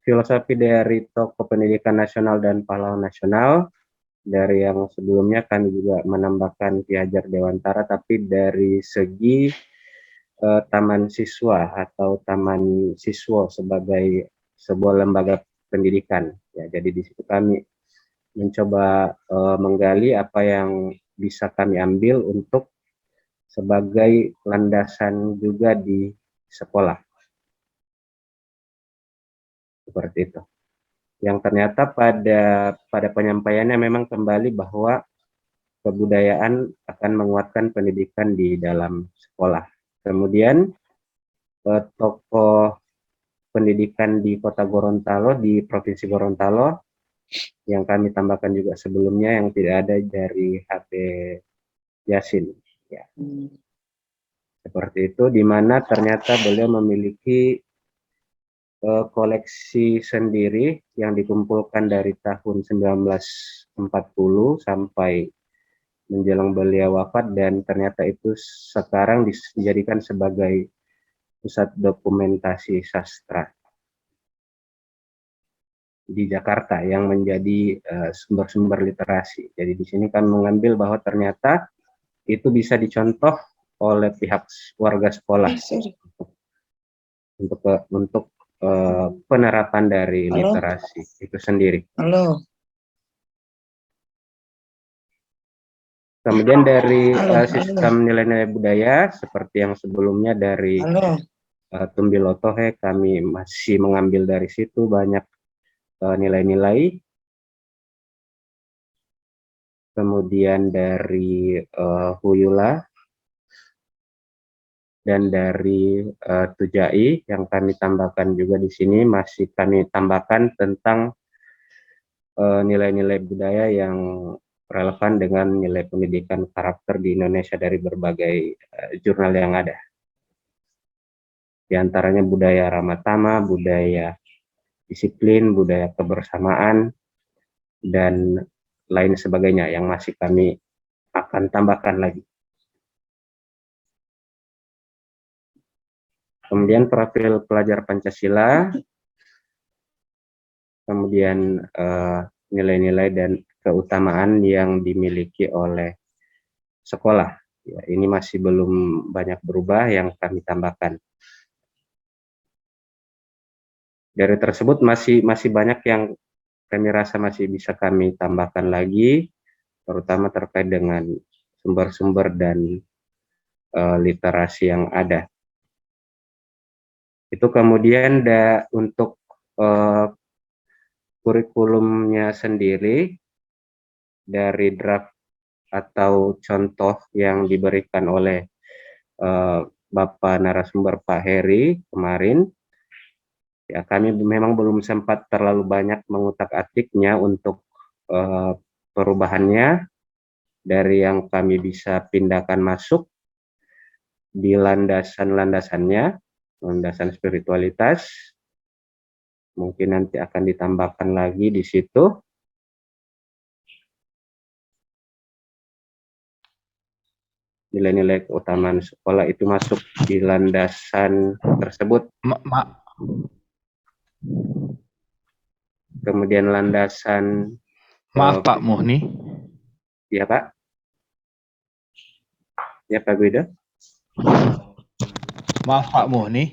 [SPEAKER 6] filosofi dari tokoh pendidikan nasional dan pahlawan nasional, dari yang sebelumnya kami juga menambahkan Ki Hajar Dewantara, tapi dari segi taman siswa atau taman siswa sebagai sebuah lembaga pendidikan. Ya, jadi di situ kami mencoba menggali apa yang bisa kami ambil untuk sebagai landasan juga di sekolah. Seperti itu. Yang ternyata pada penyampaiannya memang kembali bahwa kebudayaan akan menguatkan pendidikan di dalam sekolah. Kemudian tokoh pendidikan di Kota Gorontalo, di Provinsi Gorontalo, yang kami tambahkan juga sebelumnya yang tidak ada dari HP Yasin. Ya. Seperti itu, di mana ternyata beliau memiliki koleksi sendiri yang dikumpulkan dari tahun 1940 sampai menjelang beliau wafat, dan ternyata itu sekarang dijadikan sebagai pusat dokumentasi sastra di Jakarta yang menjadi sumber-sumber literasi. Jadi di sini kami mengambil bahwa ternyata itu bisa dicontoh oleh pihak warga sekolah untuk penerapan dari literasi itu sendiri.
[SPEAKER 4] Halo.
[SPEAKER 6] Kemudian dari sistem nilai-nilai budaya seperti yang sebelumnya dari Tumbilotohe, kami masih mengambil dari situ banyak nilai-nilai. Kemudian dari Huyula dan dari Tujai yang kami tambahkan juga di sini, masih kami tambahkan tentang nilai-nilai budaya yang relevan dengan nilai pendidikan karakter di Indonesia dari berbagai jurnal yang ada. Di antaranya budaya ramah tamah, budaya disiplin, budaya kebersamaan, dan lain sebagainya yang masih kami akan tambahkan lagi. Kemudian profil pelajar Pancasila, kemudian nilai-nilai dan keutamaan yang dimiliki oleh sekolah. Ya, ini masih belum banyak berubah yang kami tambahkan. Dari tersebut masih banyak yang kami rasa masih bisa kami tambahkan lagi, terutama terkait dengan sumber-sumber dan literasi yang ada. Itu kemudian untuk kurikulumnya sendiri, dari draft atau contoh yang diberikan oleh Bapak narasumber Pak Heri kemarin, ya kami memang belum sempat terlalu banyak mengutak-atiknya untuk perubahannya dari yang kami bisa pindahkan masuk di landasan-landasannya, landasan spiritualitas. Mungkin nanti akan ditambahkan lagi di situ. Nilai-nilai keutamaan sekolah itu masuk di landasan tersebut. Kemudian landasan...
[SPEAKER 2] Maaf Pak Muhni.
[SPEAKER 6] Ya Pak. Ya Pak Guido.
[SPEAKER 2] Maaf Pak Muhni.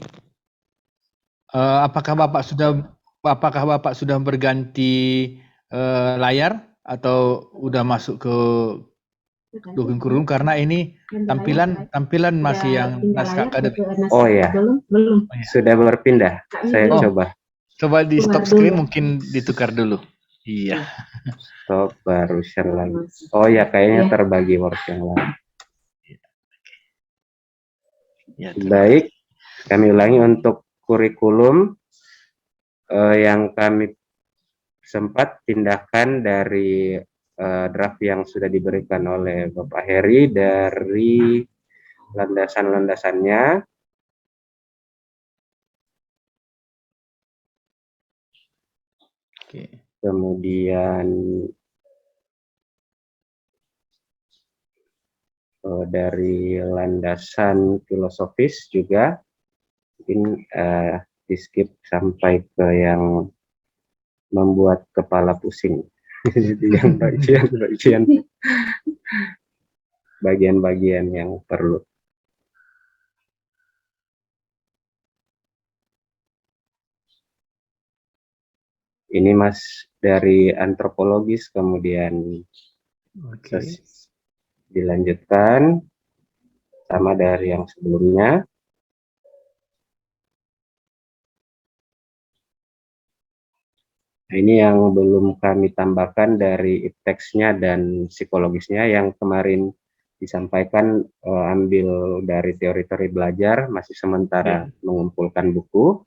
[SPEAKER 2] Apakah Bapak sudah berganti layar atau udah masuk ke dokumen kurikulum, karena ini tampilan masih yang naskah akademik.
[SPEAKER 6] Oh ya,
[SPEAKER 3] Belum.
[SPEAKER 2] Oh, ya.
[SPEAKER 6] sudah berpindah. Saya
[SPEAKER 2] Oh.
[SPEAKER 6] coba
[SPEAKER 2] Coba di stop screen, mungkin ditukar dulu. Iya.
[SPEAKER 6] stop baru share lagi. Oh ya, kayaknya terbagi workshop yang lain.
[SPEAKER 2] Ya,
[SPEAKER 6] Baik, kami ulangi untuk kurikulum yang kami sempat pindahkan dari draft yang sudah diberikan oleh Bapak Heri dari landasan-landasannya.
[SPEAKER 2] Oke.
[SPEAKER 6] Kemudian dari landasan filosofis juga, mungkin di skip sampai ke yang membuat kepala pusing. Yang bagian-bagian yang perlu. Ini Mas dari antropologis, kemudian dilanjutkan sama dari yang sebelumnya. Nah, ini yang belum kami tambahkan dari teksnya dan psikologisnya yang kemarin disampaikan, ambil dari teori-teori belajar, masih sementara mengumpulkan buku.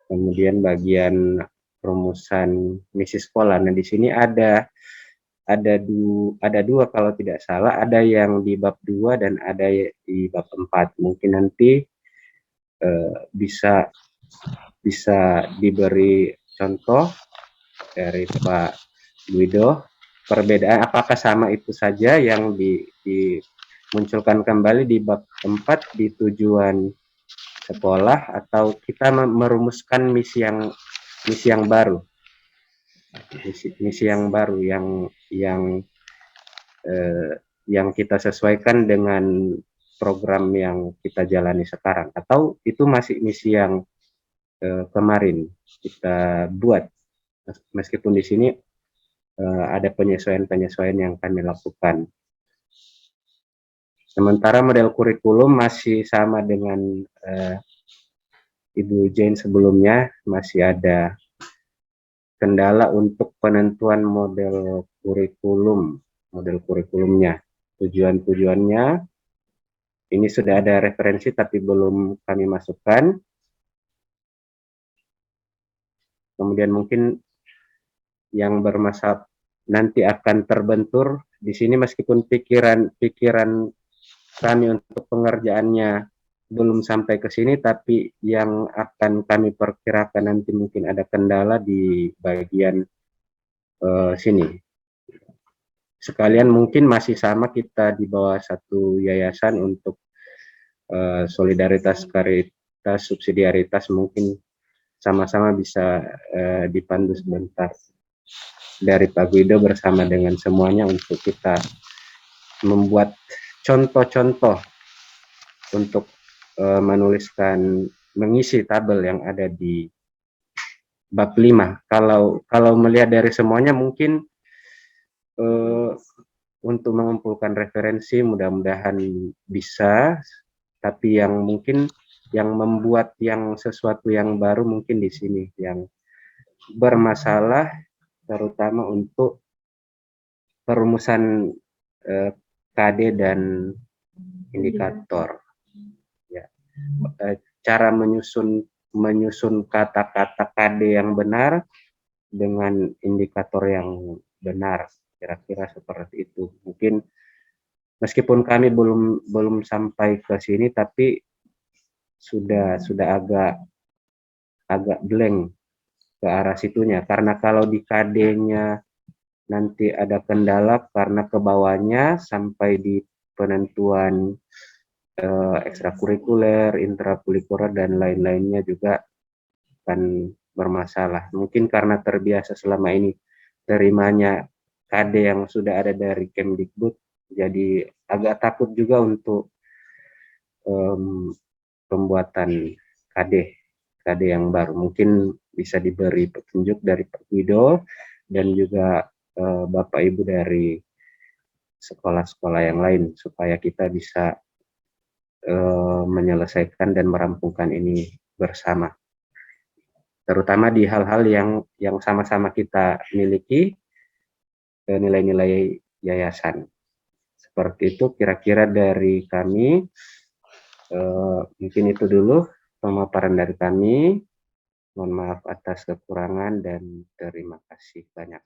[SPEAKER 6] Kemudian bagian rumusan misi sekolah. Nah, di sini ada dua kalau tidak salah, ada yang di bab 2 dan ada di bab 4. Mungkin nanti bisa diberi contoh dari Pak Guido, perbedaan apakah sama itu saja yang dimunculkan kembali di bab 4 di tujuan sekolah, atau kita merumuskan misi yang baru, misi yang baru yang kita sesuaikan dengan program yang kita jalani sekarang, atau itu masih misi yang kemarin kita buat, meskipun di sini ada penyesuaian yang kami lakukan. Sementara model kurikulum masih sama dengan Ibu Jane sebelumnya, masih ada kendala untuk penentuan model kurikulumnya. Tujuannya ini sudah ada referensi tapi belum kami masukkan. Kemudian mungkin yang bermasalah nanti akan terbentur di sini, meskipun pikiran kami untuk pengerjaannya belum sampai ke sini, tapi yang akan kami perkirakan nanti mungkin ada kendala di bagian sini. Sekalian mungkin masih sama, kita di bawah satu yayasan untuk solidaritas, karitas, subsidiaritas, mungkin sama-sama bisa dipandu sebentar dari Pak Guido bersama dengan semuanya untuk kita membuat contoh-contoh untuk mengisi tabel yang ada di bab 5. Kalau melihat dari semuanya mungkin untuk mengumpulkan referensi mudah-mudahan bisa, tapi yang mungkin yang membuat yang sesuatu yang baru mungkin di sini yang bermasalah, terutama untuk perumusan KD dan indikator. Ya. Cara menyusun kata-kata KD yang benar dengan indikator yang benar, kira-kira seperti itu. Mungkin meskipun kami belum sampai ke sini, tapi sudah agak blank ke arah situnya, karena kalau di KD-nya nanti ada kendala karena ke bawahnya sampai di penentuan ekstrakurikuler, intrakurikuler dan lain-lainnya juga akan bermasalah. Mungkin karena terbiasa selama ini terimanya KD yang sudah ada dari Kemdikbud, jadi agak takut juga untuk pembuatan KD yang baru. Mungkin bisa diberi petunjuk dari Pak Guido dan juga Bapak Ibu dari sekolah-sekolah yang lain supaya kita bisa menyelesaikan dan merampungkan ini bersama. Terutama di hal-hal yang sama-sama kita miliki, nilai-nilai yayasan. Seperti itu kira-kira dari kami. Mungkin itu dulu pemaparan dari kami. Mohon maaf atas kekurangan dan terima kasih banyak.